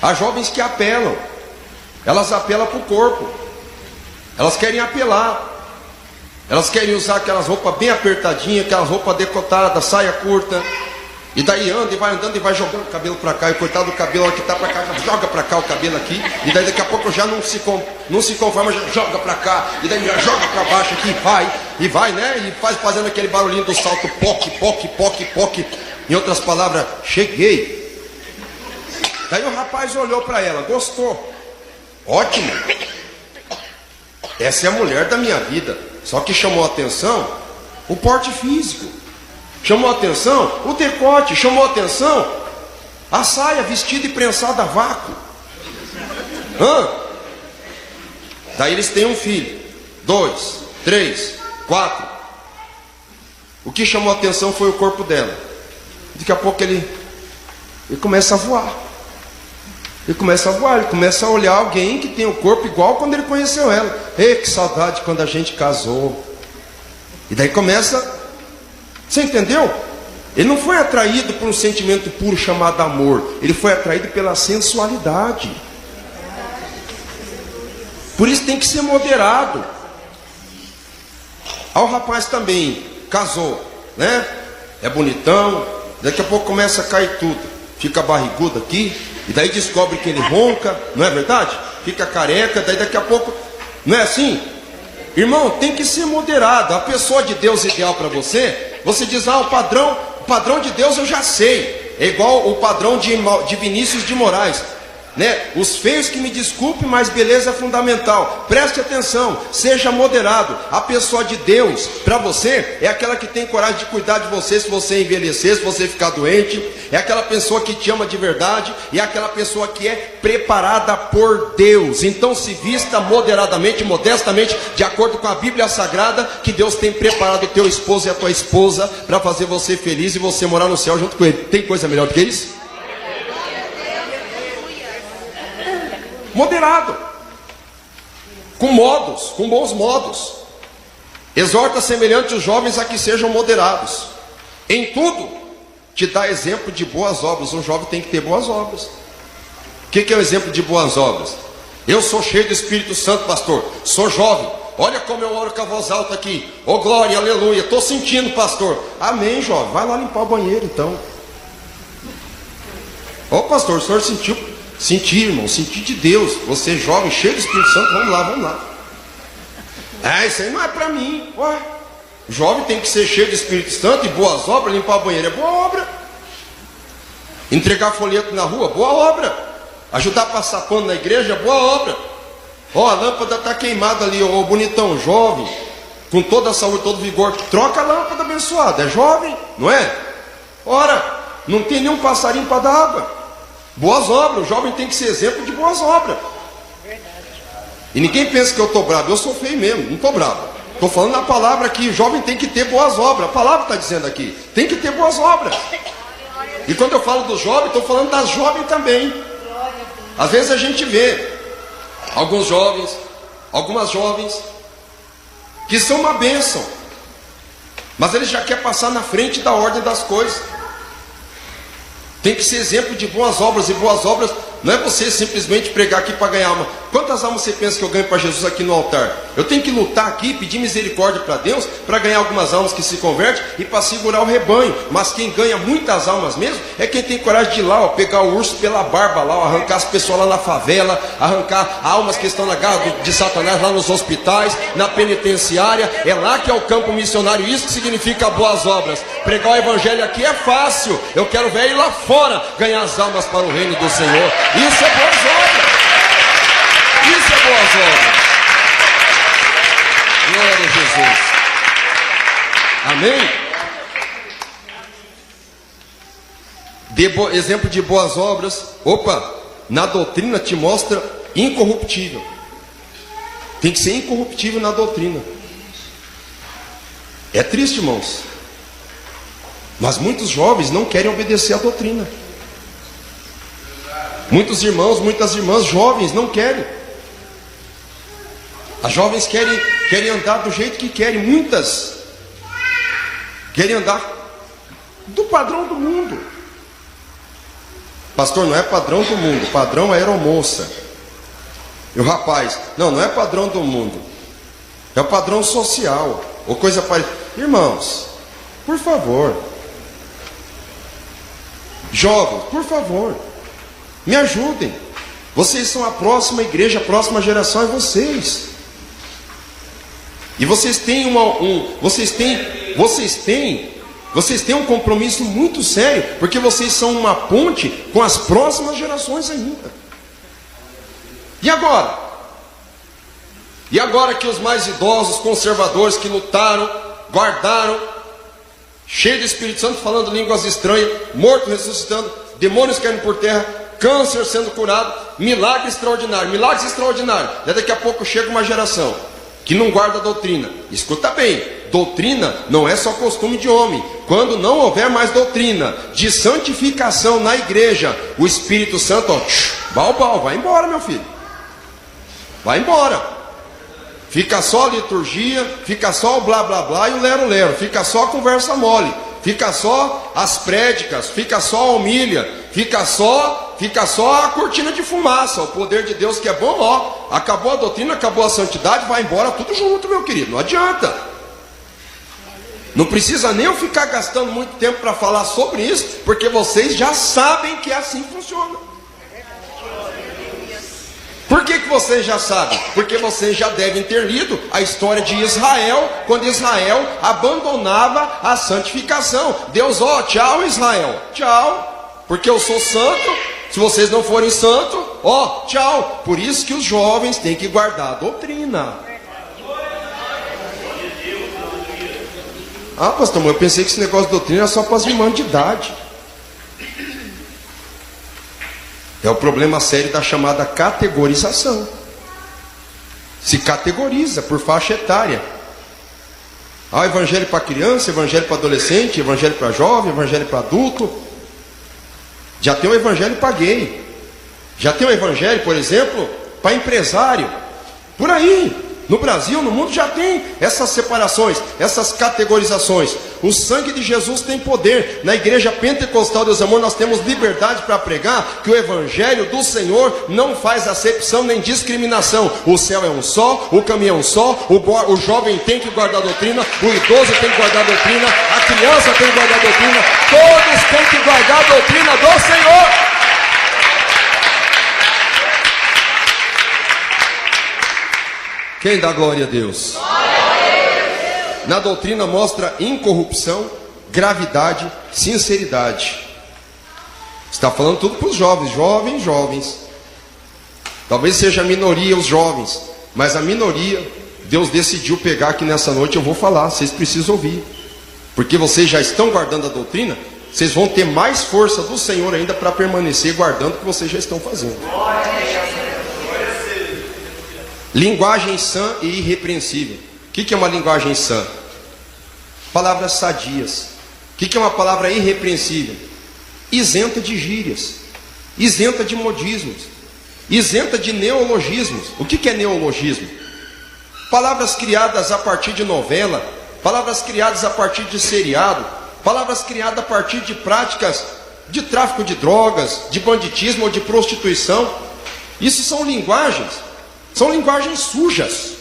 Há jovens que apelam. Elas apelam para o corpo. Elas querem apelar. Elas querem usar aquelas roupas bem apertadinhas, aquelas roupas decotadas, saia curta. E daí anda e vai andando e vai jogando o cabelo para cá. E coitado do cabelo, a hora que está para cá, joga para cá o cabelo aqui. E daí daqui a pouco já não se conforma, já joga para cá. E daí já joga para baixo aqui e vai, né? E fazendo aquele barulhinho do salto, poque, poque, poque, poque. Em outras palavras, cheguei. Daí o rapaz olhou para ela, gostou. Ótimo. Essa é a mulher da minha vida. Só que chamou a atenção o porte físico. Chamou a atenção o decote. Chamou a atenção a saia vestida e prensada a vácuo. Daí eles têm um filho. 2, 3, 4. O que chamou a atenção foi o corpo dela. Daqui a pouco ele começa a voar. Ele começa a voar, ele começa a olhar alguém que tem o corpo igual quando ele conheceu ela. Ei, que saudade quando a gente casou. E daí começa. Você entendeu? Ele não foi atraído por um sentimento puro chamado amor. Ele foi atraído pela sensualidade. Por isso tem que ser moderado. O rapaz também casou, né? É bonitão. Daqui a pouco começa a cair tudo. Fica barrigudo aqui. E daí descobre que ele ronca, não é verdade? Fica careca, daí daqui a pouco, não é assim? Irmão, tem que ser moderado. A pessoa de Deus ideal para você, você diz, o padrão de Deus eu já sei. É igual o padrão de Vinícius de Moraes, né? Os feios que me desculpem, mas beleza é fundamental. Preste atenção, seja moderado. A pessoa de Deus para você é aquela que tem coragem de cuidar de você se você envelhecer, se você ficar doente. É aquela pessoa que te ama de verdade. E é aquela pessoa que é preparada por Deus. Então se vista moderadamente, modestamente, de acordo com a Bíblia Sagrada, que Deus tem preparado o teu esposo e a tua esposa para fazer você feliz e você morar no céu junto com ele. Tem coisa melhor do que isso? Moderado, com modos, com bons modos. Exorta semelhante os jovens a que sejam moderados. Em tudo, te dá exemplo de boas obras. Um jovem tem que ter boas obras. O que é o exemplo de boas obras? Eu sou cheio do Espírito Santo, pastor. Sou jovem. Olha como eu oro com a voz alta aqui. Oh glória, aleluia. Estou sentindo, pastor. Amém, jovem. Vai lá limpar o banheiro então. Ô pastor, o senhor sentiu? Senti, irmão, senti de Deus. Você jovem, cheio do Espírito Santo, vamos lá. Isso aí não é para mim. Ué, jovem tem que ser cheio do Espírito Santo e boas obras. Limpar o banheiro é boa obra. Entregar folheto na rua, boa obra. Ajudar a passar pano na igreja é boa obra. A lâmpada está queimada ali, bonitão, jovem, com toda a saúde, todo vigor. Troca a lâmpada abençoada, é jovem, não é? Ora, não tem nenhum passarinho para dar água. Boas obras, o jovem tem que ser exemplo de boas obras. Verdade. E ninguém pensa que eu estou bravo, eu sou feio mesmo, não estou bravo. Estou falando a palavra aqui, o jovem tem que ter boas obras. A palavra está dizendo aqui, tem que ter boas obras. E quando eu falo do jovem, estou falando das jovens também. Às vezes a gente vê alguns jovens, algumas jovens, que são uma bênção, mas eles já querem passar na frente da ordem das coisas. Tem que ser exemplo de boas obras. E boas obras não é você simplesmente pregar aqui para ganhar alma. Quantas almas você pensa que eu ganho para Jesus aqui no altar? Eu tenho que lutar aqui, pedir misericórdia para Deus, para ganhar algumas almas que se convertem e para segurar o rebanho. Mas quem ganha muitas almas mesmo é quem tem coragem de ir lá, pegar o urso pela barba lá, arrancar as pessoas lá na favela, arrancar almas que estão na garra de Satanás lá nos hospitais, na penitenciária. É lá que é o campo missionário. Isso que significa boas obras. Pregar o evangelho aqui é fácil. Eu quero ver ir lá fora ganhar as almas para o reino do Senhor. Isso é boas obras. Isso é boas obras. Glória a Jesus. Amém? Exemplo de boas obras. Na doutrina te mostra incorruptível. Tem que ser incorruptível na doutrina. É triste, irmãos. Mas muitos jovens não querem obedecer à doutrina. Muitos irmãos, muitas irmãs jovens não querem. As jovens querem andar do jeito que querem. Muitas querem andar do padrão do mundo. Pastor, não é padrão do mundo, padrão é aeromoça. E o rapaz, não é padrão do mundo, é o padrão social, ou coisa parecida. Irmãos, por favor, jovens, por favor, me ajudem. Vocês são a próxima igreja, a próxima geração é vocês. E vocês têm vocês têm um compromisso muito sério, porque vocês são uma ponte com as próximas gerações ainda. E agora? E agora que os mais idosos, conservadores que lutaram, guardaram, cheio do Espírito Santo, falando línguas estranhas, morto ressuscitando, demônios caindo por terra, câncer sendo curado, milagre extraordinário, milagres extraordinários. Daqui a pouco chega uma geração que não guarda a doutrina. Escuta bem, doutrina não é só costume de homem. Quando não houver mais doutrina de santificação na igreja, o Espírito Santo, ó, vai embora, meu filho. Vai embora. Fica só a liturgia, fica só o blá blá blá e o lero lero, fica só a conversa mole, fica só as prédicas, fica só a homília, fica só a cortina de fumaça. O poder de Deus que é bom, ó, acabou a doutrina, acabou a santidade, vai embora tudo junto, meu querido, não adianta. Não precisa nem eu ficar gastando muito tempo para falar sobre isso, porque vocês já sabem que assim funciona. Por que vocês já sabem? Porque vocês já devem ter lido a história de Israel, quando Israel abandonava a santificação. Deus, ó, tchau Israel, tchau, porque eu sou santo. Se vocês não forem santos, ó, tchau. Por isso que os jovens têm que guardar a doutrina. Ah, pastor, mas eu pensei que esse negócio de doutrina era só para as irmãs de idade. É o problema sério da chamada categorização. Se categoriza por faixa etária. Ah, evangelho para criança, evangelho para adolescente, evangelho para jovem, evangelho para adulto. Já tem um evangelho para gay. Já tem um evangelho, por exemplo, para empresário. Por aí. No Brasil, no mundo já tem essas separações, essas categorizações. O sangue de Jesus tem poder. Na igreja pentecostal, Deus amor, nós temos liberdade para pregar que o evangelho do Senhor não faz acepção nem discriminação. O céu é um só, o caminho é um só, o jovem tem que guardar a doutrina, o idoso tem que guardar a doutrina, a criança tem que guardar a doutrina, todos têm que guardar a doutrina do Senhor. Quem dá glória a Deus? Na doutrina mostra incorrupção, gravidade, sinceridade. Está falando tudo para os jovens, jovens. Talvez seja a minoria os jovens, mas a minoria, Deus decidiu pegar aqui nessa noite. Eu vou falar, vocês precisam ouvir, porque vocês já estão guardando a doutrina. Vocês vão ter mais força do Senhor ainda para permanecer guardando o que vocês já estão fazendo. Linguagem sã e irrepreensível. O que é uma linguagem sã? Palavras sadias. O que é uma palavra irrepreensível? Isenta de gírias, isenta de modismos, isenta de neologismos. O que é neologismo? Palavras criadas a partir de novela, palavras criadas a partir de seriado, palavras criadas a partir de práticas de tráfico de drogas, de banditismo ou de prostituição. Isso são linguagens sujas.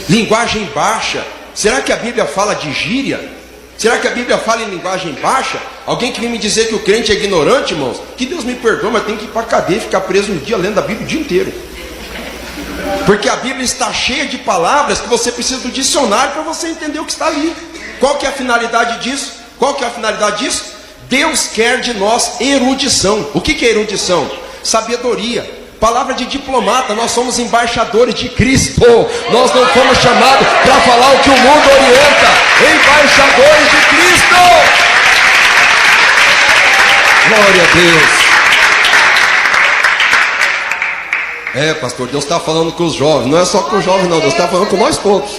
Linguagem baixa. Será que a Bíblia fala de gíria? Será que a Bíblia fala em linguagem baixa? Alguém que vem me dizer que o crente é ignorante, irmãos? Que Deus me perdoe, mas tem que ir para a cadeia e ficar preso um dia lendo a Bíblia o dia inteiro. Porque a Bíblia está cheia de palavras que você precisa do dicionário para você entender o que está ali. Qual que é a finalidade disso? Deus quer de nós erudição. O que é erudição? Sabedoria. Palavra de diplomata. Nós somos embaixadores de Cristo. Nós não fomos chamados para falar o que o mundo orienta. Embaixadores de Cristo. Glória a Deus. Pastor, Deus está falando com os jovens. Não é só com os jovens não, Deus está falando com nós todos.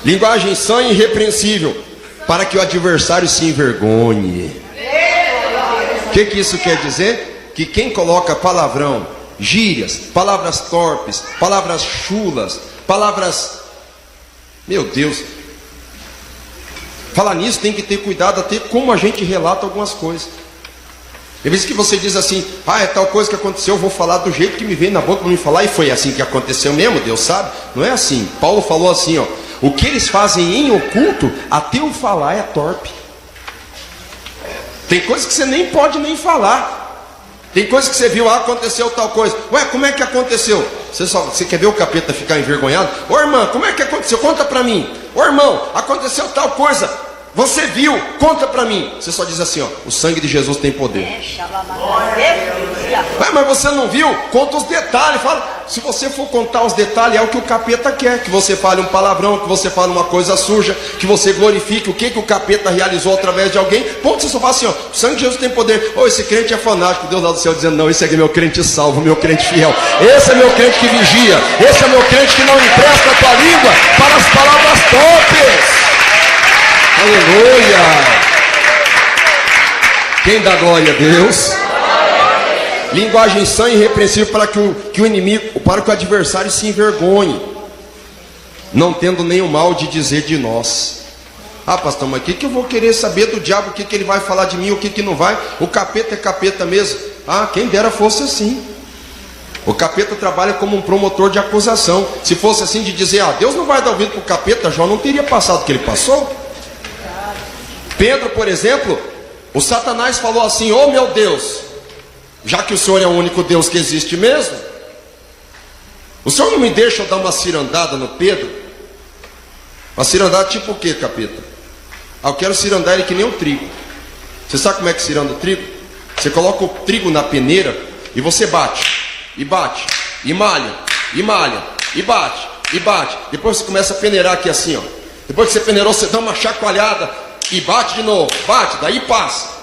Linguagem sã e irrepreensível, para que o adversário se envergonhe. O que isso quer dizer? Que quem coloca palavrão, gírias, palavras torpes, palavras chulas, palavras... Meu Deus. Falar nisso tem que ter cuidado até como a gente relata algumas coisas. Tem vezes que você diz assim, é tal coisa que aconteceu, eu vou falar do jeito que me veio na boca para me falar, e foi assim que aconteceu mesmo, Deus sabe. Não é assim. Paulo falou assim, ó. O que eles fazem em oculto, até o falar é torpe. Tem coisas que você nem pode nem falar. Tem coisas que você viu, aconteceu tal coisa. Ué, como é que aconteceu? Você quer ver o capeta ficar envergonhado? Ô irmã, como é que aconteceu? Conta pra mim. Ô irmão, aconteceu tal coisa. Você viu? Conta para mim. Você só diz assim, ó, o sangue de Jesus tem poder. Mas você não viu? Conta os detalhes. Fala. Se você for contar os detalhes, é o que o capeta quer. Que você fale um palavrão, que você fale uma coisa suja, que você glorifique o que o capeta realizou através de alguém. Ponto, você só fala assim, ó, o sangue de Jesus tem poder. Oh, esse crente é fanático. Deus lá do céu dizendo, não, esse aqui é meu crente salvo, meu crente fiel. Esse é meu crente que vigia. Esse é meu crente que não empresta a tua língua para as palavras torpes. Aleluia! Quem dá glória a Deus? Linguagem sã e irrepreensível para que o inimigo, para que o adversário se envergonhe, não tendo nenhum mal de dizer de nós. Ah, pastor, mas o que eu vou querer saber do diabo? O que ele vai falar de mim? O que não vai? O capeta é capeta mesmo? Ah, quem dera fosse assim. O capeta trabalha como um promotor de acusação. Se fosse assim de dizer, ah, Deus não vai dar ouvido para o capeta, Jó não teria passado o que ele passou. Pedro, por exemplo, o Satanás falou assim, oh meu Deus, já que o Senhor é o único Deus que existe mesmo, o Senhor não me deixa eu dar uma cirandada no Pedro? Uma cirandada tipo o que, capeta? Ah, eu quero cirandar ele que nem o trigo. Você sabe como é que ciranda o trigo? Você coloca o trigo na peneira e você bate, e bate, e malha, e malha, e bate, e bate. Depois você começa a peneirar aqui assim, ó. Depois que você peneirou, você dá uma chacoalhada e bate de novo, bate, daí passa.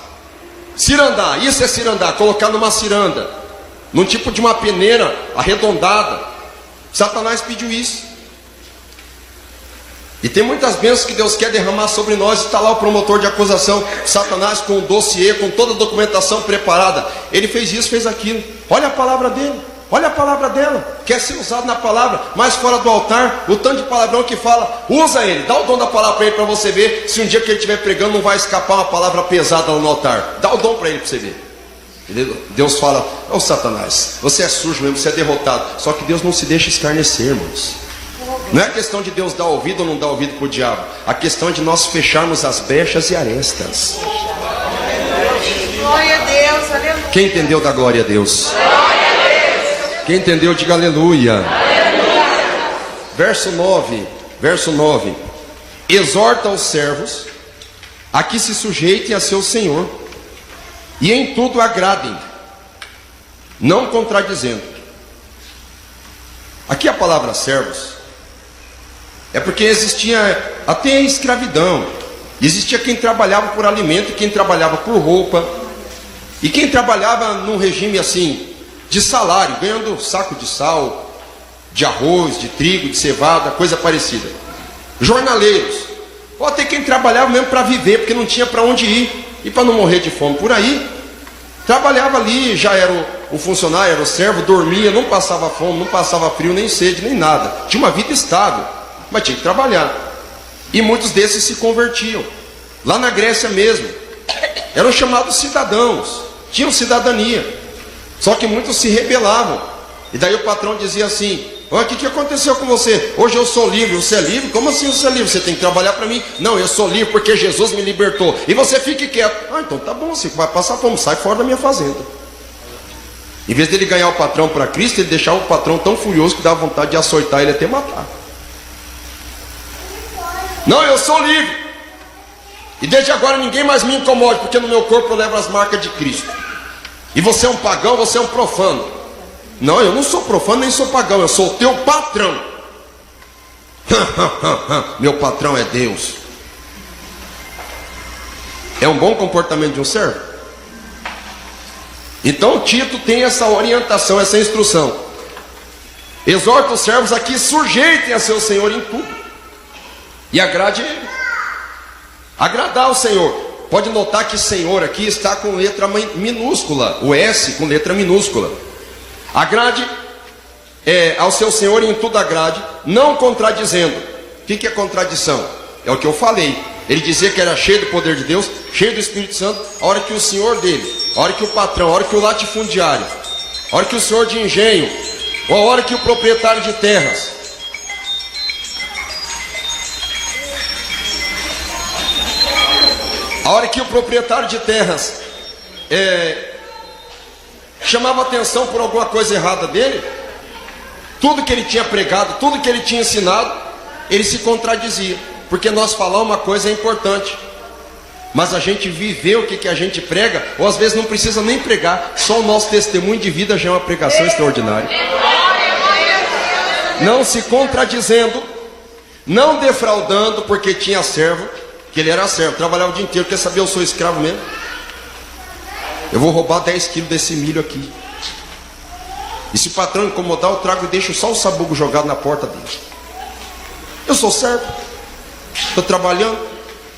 Cirandar, isso é cirandar, colocar numa ciranda, num tipo de uma peneira arredondada. Satanás pediu isso. E tem muitas bênçãos que Deus quer derramar sobre nós. Está lá o promotor de acusação, Satanás, com o dossiê, com toda a documentação preparada. Ele fez isso, fez aquilo. Olha a palavra dele, olha a palavra dela. Quer ser usado na palavra, mas fora do altar, o tanto de palavrão que fala. Usa ele, dá o dom da palavra para ele, para você ver se um dia que ele estiver pregando não vai escapar uma palavra pesada lá no altar. Dá o dom para ele, para você ver. Deus fala, ô Satanás, você é sujo mesmo, você é derrotado. Só que Deus não se deixa escarnecer, irmãos. Não é questão de Deus dar ouvido ou não dar ouvido para o diabo. A questão é de nós fecharmos as brechas e arestas. Glória a Deus, aleluia. Quem entendeu da glória a Deus? Quem entendeu, diga aleluia. Verso 9. Exorta os servos a que se sujeitem a seu Senhor e em tudo agradem, não contradizendo. Aqui a palavra servos é porque existia até a escravidão. Existia quem trabalhava por alimento, quem trabalhava por roupa, e quem trabalhava num regime assim de salário, ganhando saco de sal, de arroz, de trigo, de cevada, coisa parecida. Jornaleiros, ou até quem trabalhava mesmo para viver, porque não tinha para onde ir, e para não morrer de fome por aí, trabalhava ali, já era o funcionário, era o servo, dormia, não passava fome, não passava frio, nem sede, nem nada. Tinha uma vida estável, mas tinha que trabalhar. E muitos desses se convertiam. Lá na Grécia mesmo, eram chamados cidadãos, tinham cidadania. Só que muitos se rebelavam. E daí o patrão dizia assim, o que aconteceu com você? Hoje eu sou livre. Você é livre? Como assim você é livre? Você tem que trabalhar para mim? Não, eu sou livre porque Jesus me libertou. E você fique quieto. Ah, então tá bom, você vai passar fome, sai fora da minha fazenda. Em vez dele ganhar o patrão para Cristo, ele deixava o patrão tão furioso que dava vontade de açoitar ele até matar. Não, eu sou livre. E desde agora ninguém mais me incomode, porque no meu corpo eu levo as marcas de Cristo. E você é um pagão, você é um profano. Não, eu não sou profano nem sou pagão, eu sou o teu patrão. Meu patrão é Deus. É um bom comportamento de um servo? Então Tito tem essa orientação, essa instrução. Exorta os servos a que sujeitem a seu Senhor em tudo e agrade ele. Agradar ao Senhor. Pode notar que Senhor aqui está com letra minúscula, o S com letra minúscula. Agrade ao seu Senhor e em tudo agrade, não contradizendo. O que é contradição? É o que eu falei. Ele dizia que era cheio do poder de Deus, cheio do Espírito Santo, a hora que o senhor dele, a hora que o patrão, a hora que o latifundiário, a hora que o senhor de engenho, ou a hora que o proprietário de terras, a hora que o proprietário de terras chamava atenção por alguma coisa errada dele, tudo que ele tinha pregado, tudo que ele tinha ensinado, ele se contradizia. Porque nós falamos uma coisa importante. mas a gente viveu o que a gente prega, ou às vezes não precisa nem pregar, só o nosso testemunho de vida já é uma pregação extraordinária. Não se contradizendo, não defraudando, porque tinha servo, que ele era servo, trabalhava o dia inteiro. Quer saber, eu sou escravo mesmo, eu vou roubar 10 quilos desse milho aqui, e se o patrão incomodar, eu trago e deixo só o sabugo jogado na porta dele. Eu sou servo, estou trabalhando,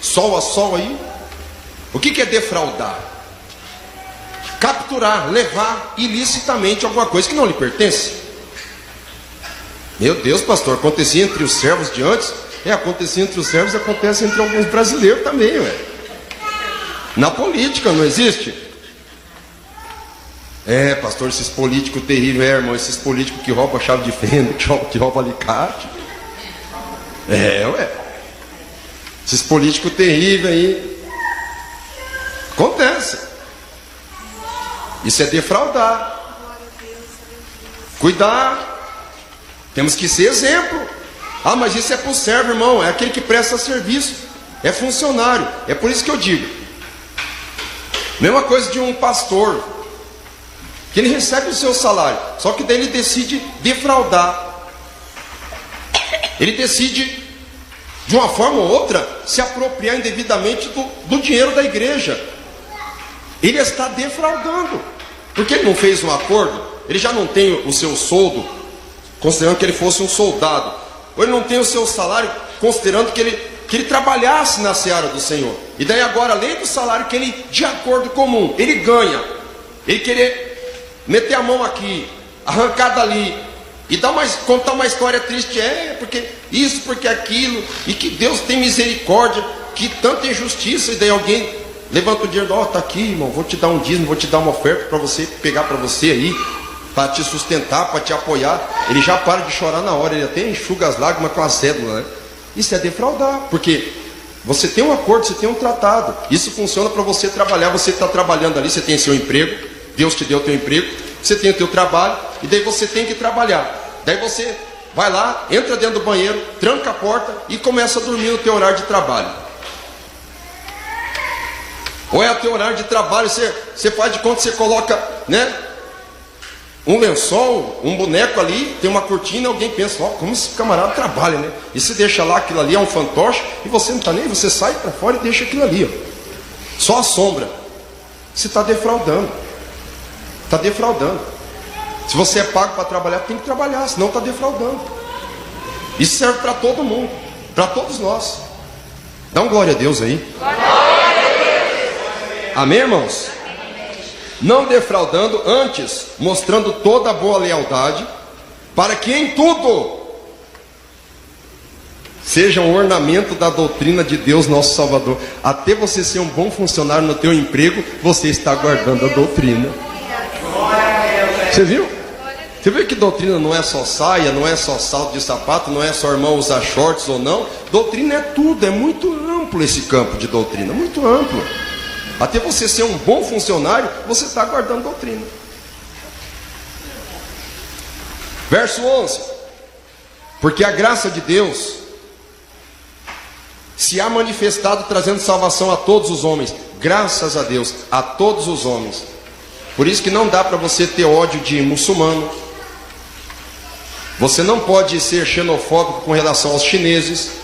sol a sol aí. O que é defraudar? Capturar, levar ilicitamente alguma coisa que não lhe pertence. Meu Deus, pastor, acontecia entre os servos de antes? Acontecia entre os servos, acontece entre alguns brasileiros também, ué. Na política não existe? Pastor, esses políticos terríveis, irmão, esses políticos que roubam a chave de fenda, que roubam alicate. Ué. Esses políticos terríveis aí. Acontece. Isso é defraudar. Cuidar. Temos que ser exemplo. Mas isso é para o servo, irmão. É aquele que presta serviço. É funcionário. É por isso que eu digo. Mesma coisa de um pastor, que ele recebe o seu salário, só que daí ele decide defraudar. Ele decide, de uma forma ou outra, se apropriar indevidamente do dinheiro da igreja. Ele está defraudando, porque ele não fez um acordo. Ele já não tem o seu soldo, considerando que ele fosse um soldado, ou ele não tem o seu salário, considerando que ele trabalhasse na seara do Senhor. E daí agora, além do salário que ele, de acordo comum, ele ganha, ele querer meter a mão aqui, arrancar dali, e contar uma história triste, porque isso, porque aquilo, e que Deus tem misericórdia, que tanta injustiça. E daí alguém levanta o dinheiro, está aqui, irmão, vou te dar um dízimo, vou te dar uma oferta para você pegar para você aí, para te sustentar, para te apoiar. Ele já para de chorar na hora, ele até enxuga as lágrimas com a cédula, né? Isso é defraudar, porque você tem um acordo, você tem um tratado. Isso funciona para você trabalhar. Você está trabalhando ali, você tem seu emprego, Deus te deu o teu emprego, você tem o teu trabalho, e daí você tem que trabalhar. Daí você vai lá, entra dentro do banheiro, tranca a porta e começa a dormir no teu horário de trabalho. Ou é o teu horário de trabalho, você faz de conta, você coloca, né, um lençol, um boneco ali, tem uma cortina, alguém pensa, como esse camarada trabalha, né? E você deixa lá, aquilo ali é um fantoche, e você não está nem, você sai para fora e deixa aquilo ali, só a sombra. Você está defraudando. Está defraudando. Se você é pago para trabalhar, tem que trabalhar, senão está defraudando. Isso serve para todo mundo, para todos nós. Dá um glória a Deus aí. Glória a Deus. Amém, irmãos? Não defraudando, antes mostrando toda a boa lealdade, para que em tudo seja um ornamento da doutrina de Deus nosso Salvador. Até você ser um bom funcionário no teu emprego, você está guardando a doutrina. Você viu? Você viu que doutrina não é só saia, não é só salto de sapato, não é só irmão usar shorts ou não. Doutrina é tudo, é muito amplo esse campo de doutrina, muito amplo. Até você ser um bom funcionário, você está guardando doutrina. Verso 11. Porque a graça de Deus se há manifestado, trazendo salvação a todos os homens. Graças a Deus, a todos os homens. Por isso que não dá para você ter ódio de muçulmano. Você não pode ser xenofóbico com relação aos chineses.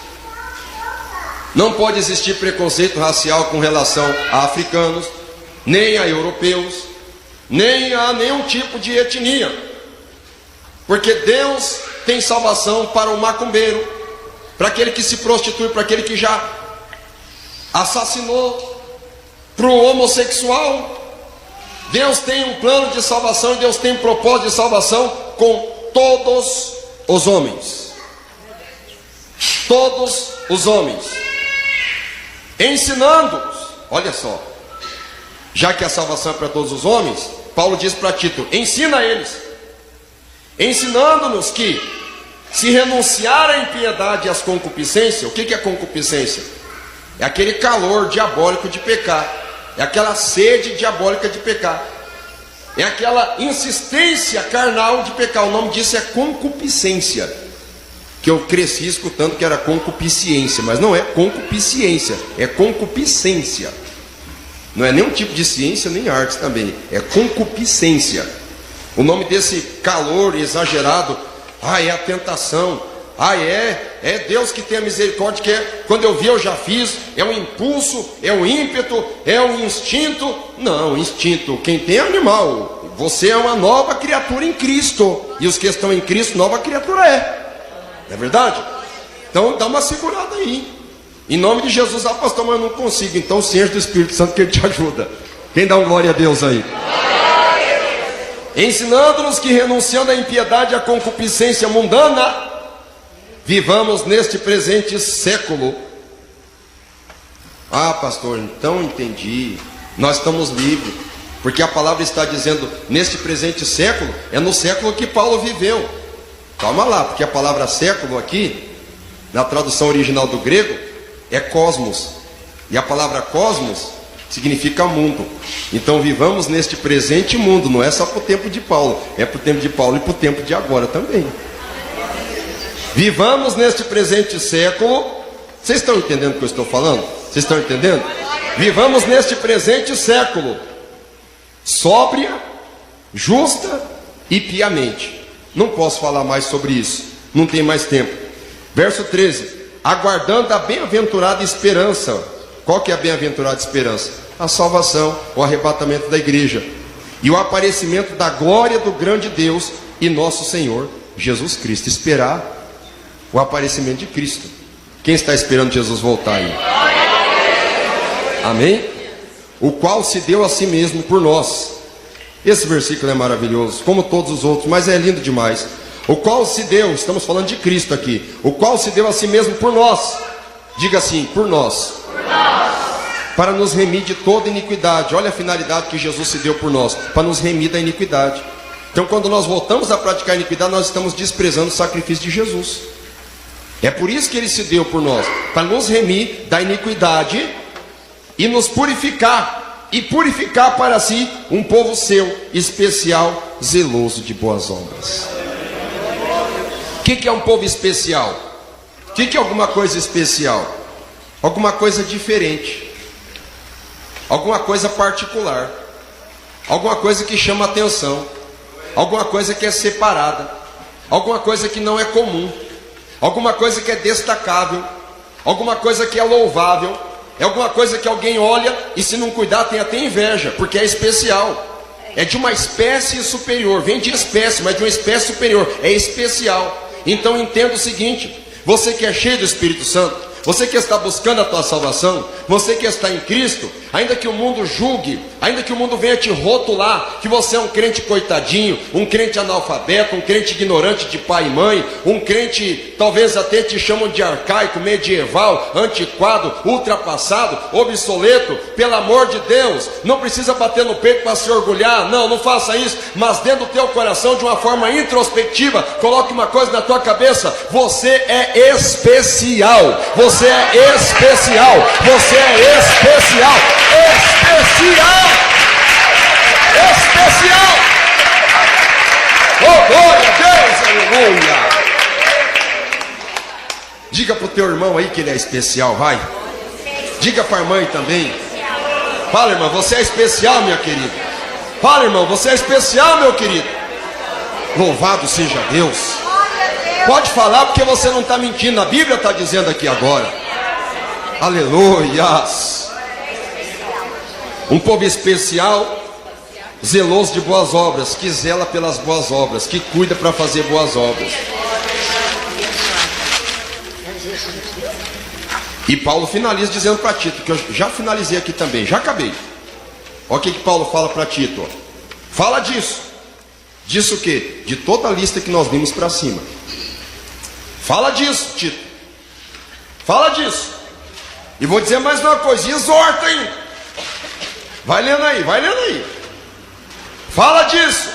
Não pode existir preconceito racial com relação a africanos, nem a europeus, nem a nenhum tipo de etnia. Porque Deus tem salvação para o macumbeiro, para aquele que se prostitui, para aquele que já assassinou, para o homossexual. Deus tem um plano de salvação e Deus tem um propósito de salvação com todos os homens. Todos os homens. Ensinando-os, olha só, já que a salvação é para todos os homens, Paulo diz para Tito, ensina eles, ensinando-nos que se renunciar à impiedade e às concupiscências. O que é concupiscência? É aquele calor diabólico de pecar, é aquela sede diabólica de pecar, é aquela insistência carnal de pecar. O nome disso é concupiscência. que eu cresci escutando que era concupiscência, mas não é concupiscência, é concupiscência. Não é nenhum tipo de ciência nem arte também, é concupiscência. O nome desse calor exagerado, é a tentação, é Deus que tem a misericórdia, que é, quando eu vi eu já fiz, é um impulso, é um ímpeto, é um instinto. Não, instinto, quem tem é animal. Você é uma nova criatura em Cristo, e os que estão em Cristo, nova criatura é verdade? Então dá uma segurada aí, em nome de Jesus. Pastor, mas eu não consigo. Então se enche do Espírito Santo que Ele te ajuda. Quem dá um glória a Deus aí? Ensinando-nos que, renunciando à impiedade e à concupiscência mundana, vivamos neste presente século. Pastor, então entendi. Nós estamos livres, porque a palavra está dizendo neste presente século, é no século que Paulo viveu. Calma lá, porque a palavra século aqui, na tradução original do grego, é cosmos. E a palavra cosmos significa mundo. Então vivamos neste presente mundo, não é só para o tempo de Paulo, é para o tempo de Paulo e para o tempo de agora também. Vivamos neste presente século. Vocês estão entendendo o que eu estou falando? Vocês estão entendendo? Vivamos neste presente século, sóbria, justa e piamente. Não posso falar mais sobre isso, não tem mais tempo. Verso 13: aguardando a bem-aventurada esperança. Qual que é a bem-aventurada esperança? A salvação, o arrebatamento da igreja e o aparecimento da glória do grande Deus e nosso Senhor Jesus Cristo. Esperar o aparecimento de Cristo. Quem está esperando Jesus voltar aí? Amém? O qual se deu a si mesmo por nós. Esse versículo é maravilhoso, como todos os outros, mas é lindo demais. O qual se deu, estamos falando de Cristo aqui. O qual se deu a si mesmo por nós. Diga assim, por nós. Para nos remir de toda iniquidade. Olha a finalidade que Jesus se deu por nós, para nos remir da iniquidade. Então quando nós voltamos a praticar a iniquidade, nós estamos desprezando o sacrifício de Jesus. É por isso que Ele se deu por nós, para nos remir da iniquidade e nos purificar. E purificar para si um povo seu, especial, zeloso de boas obras. O que é um povo especial? O que é alguma coisa especial? Alguma coisa diferente, alguma coisa particular, alguma coisa que chama atenção, alguma coisa que é separada, alguma coisa que não é comum, alguma coisa que é destacável, alguma coisa que é louvável. É alguma coisa que alguém olha e, se não cuidar, tem até inveja, porque é especial. É de uma espécie superior. Vem de espécie, mas de uma espécie superior. É especial. Então entenda o seguinte: você que é cheio do Espírito Santo, você que está buscando a tua salvação, você que está em Cristo, ainda que o mundo julgue, ainda que o mundo venha te rotular que você é um crente coitadinho, um crente analfabeto, um crente ignorante de pai e mãe, um crente, talvez até te chamam de arcaico, medieval, antiquado, ultrapassado, obsoleto. Pelo amor de Deus, não precisa bater no peito para se orgulhar, não faça isso, mas dentro do teu coração, de uma forma introspectiva, coloque uma coisa na tua cabeça: você é especial. Você é especial. Você é especial. Especial. Especial. Oh, glória a Deus, aleluia. Diga para o teu irmão aí que ele é especial, vai. Diga para a irmã aí também. Fala, irmã, você é especial, minha querida. Fala, irmão, você é especial, meu querido. Louvado seja Deus. Pode falar, porque você não está mentindo. A Bíblia está dizendo aqui agora. Aleluias. Um povo especial, zeloso de boas obras, que zela pelas boas obras, que cuida para fazer boas obras. E Paulo finaliza dizendo para Tito, que eu já finalizei aqui também, já acabei. Olha o que Paulo fala para Tito. Fala disso. Disso o quê? De toda a lista que nós vimos para cima. Fala disso, Tito. Fala disso. E vou dizer mais uma coisa, exorta ainda. Vai lendo aí, vai lendo aí. Fala disso.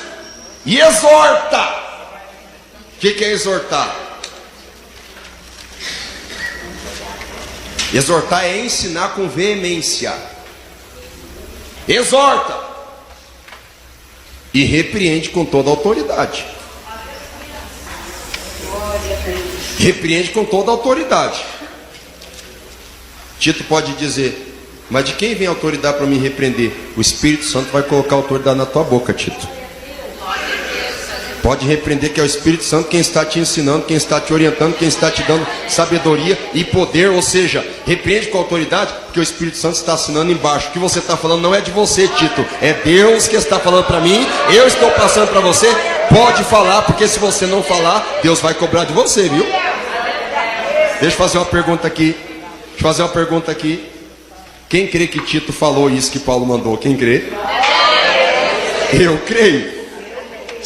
E exorta. O que é exortar? Exortar é ensinar com veemência. Exorta. E repreende com toda a autoridade. repreende com toda a autoridade. Tito pode dizer: mas de quem vem a autoridade para me repreender? O Espírito Santo vai colocar a autoridade na tua boca, Tito. Pode repreender, que é o Espírito Santo quem está te ensinando, quem está te orientando, quem está te dando sabedoria e poder. Ou seja, repreende com autoridade, porque o Espírito Santo está assinando embaixo. O que você está falando não é de você, Tito, é Deus que está falando para mim. Eu estou passando para você. Pode falar, porque se você não falar, Deus vai cobrar de você, viu? Deixa eu fazer uma pergunta aqui. Quem crê que Tito falou isso que Paulo mandou? Quem crê? Eu creio.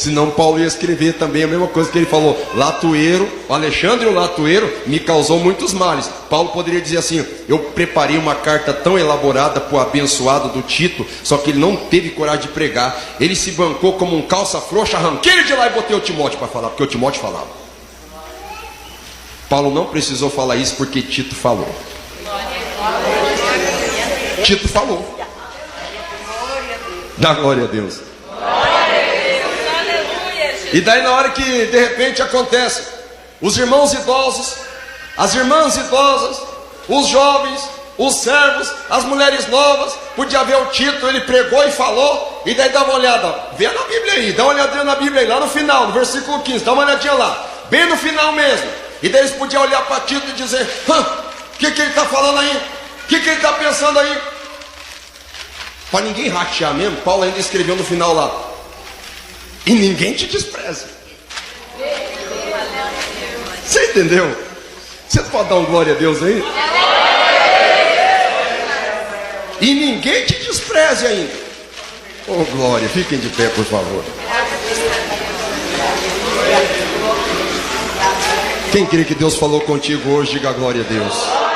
Senão Paulo ia escrever também a mesma coisa que ele falou: latoeiro, o Alexandre o latoeiro me causou muitos males. Paulo poderia dizer assim: eu preparei uma carta tão elaborada para o abençoado do Tito, só que ele não teve coragem de pregar. Ele se bancou como um calça frouxa, arranquei ele de lá e botei o Timóteo para falar, porque o Timóteo falava. Paulo não precisou falar isso porque Tito falou. Tito falou. Dá glória a Deus. E daí na hora que de repente acontece, os irmãos idosos, as irmãs idosas, os jovens, os servos, as mulheres novas, podia ver o Tito, ele pregou e falou. E daí dá uma olhada, vê na Bíblia aí, dá uma olhadinha na Bíblia aí, lá no final, no versículo 15, dá uma olhadinha lá, bem no final mesmo. E daí eles podiam olhar para Tito e dizer: o que ele está falando aí? O que ele está pensando aí? Para ninguém ratear mesmo, Paulo ainda escreveu no final lá: e ninguém te despreza. Você entendeu? Você pode dar um glória a Deus aí? E ninguém te despreze ainda. Oh glória, fiquem de pé por favor. Quem crê que Deus falou contigo hoje, diga glória a Deus.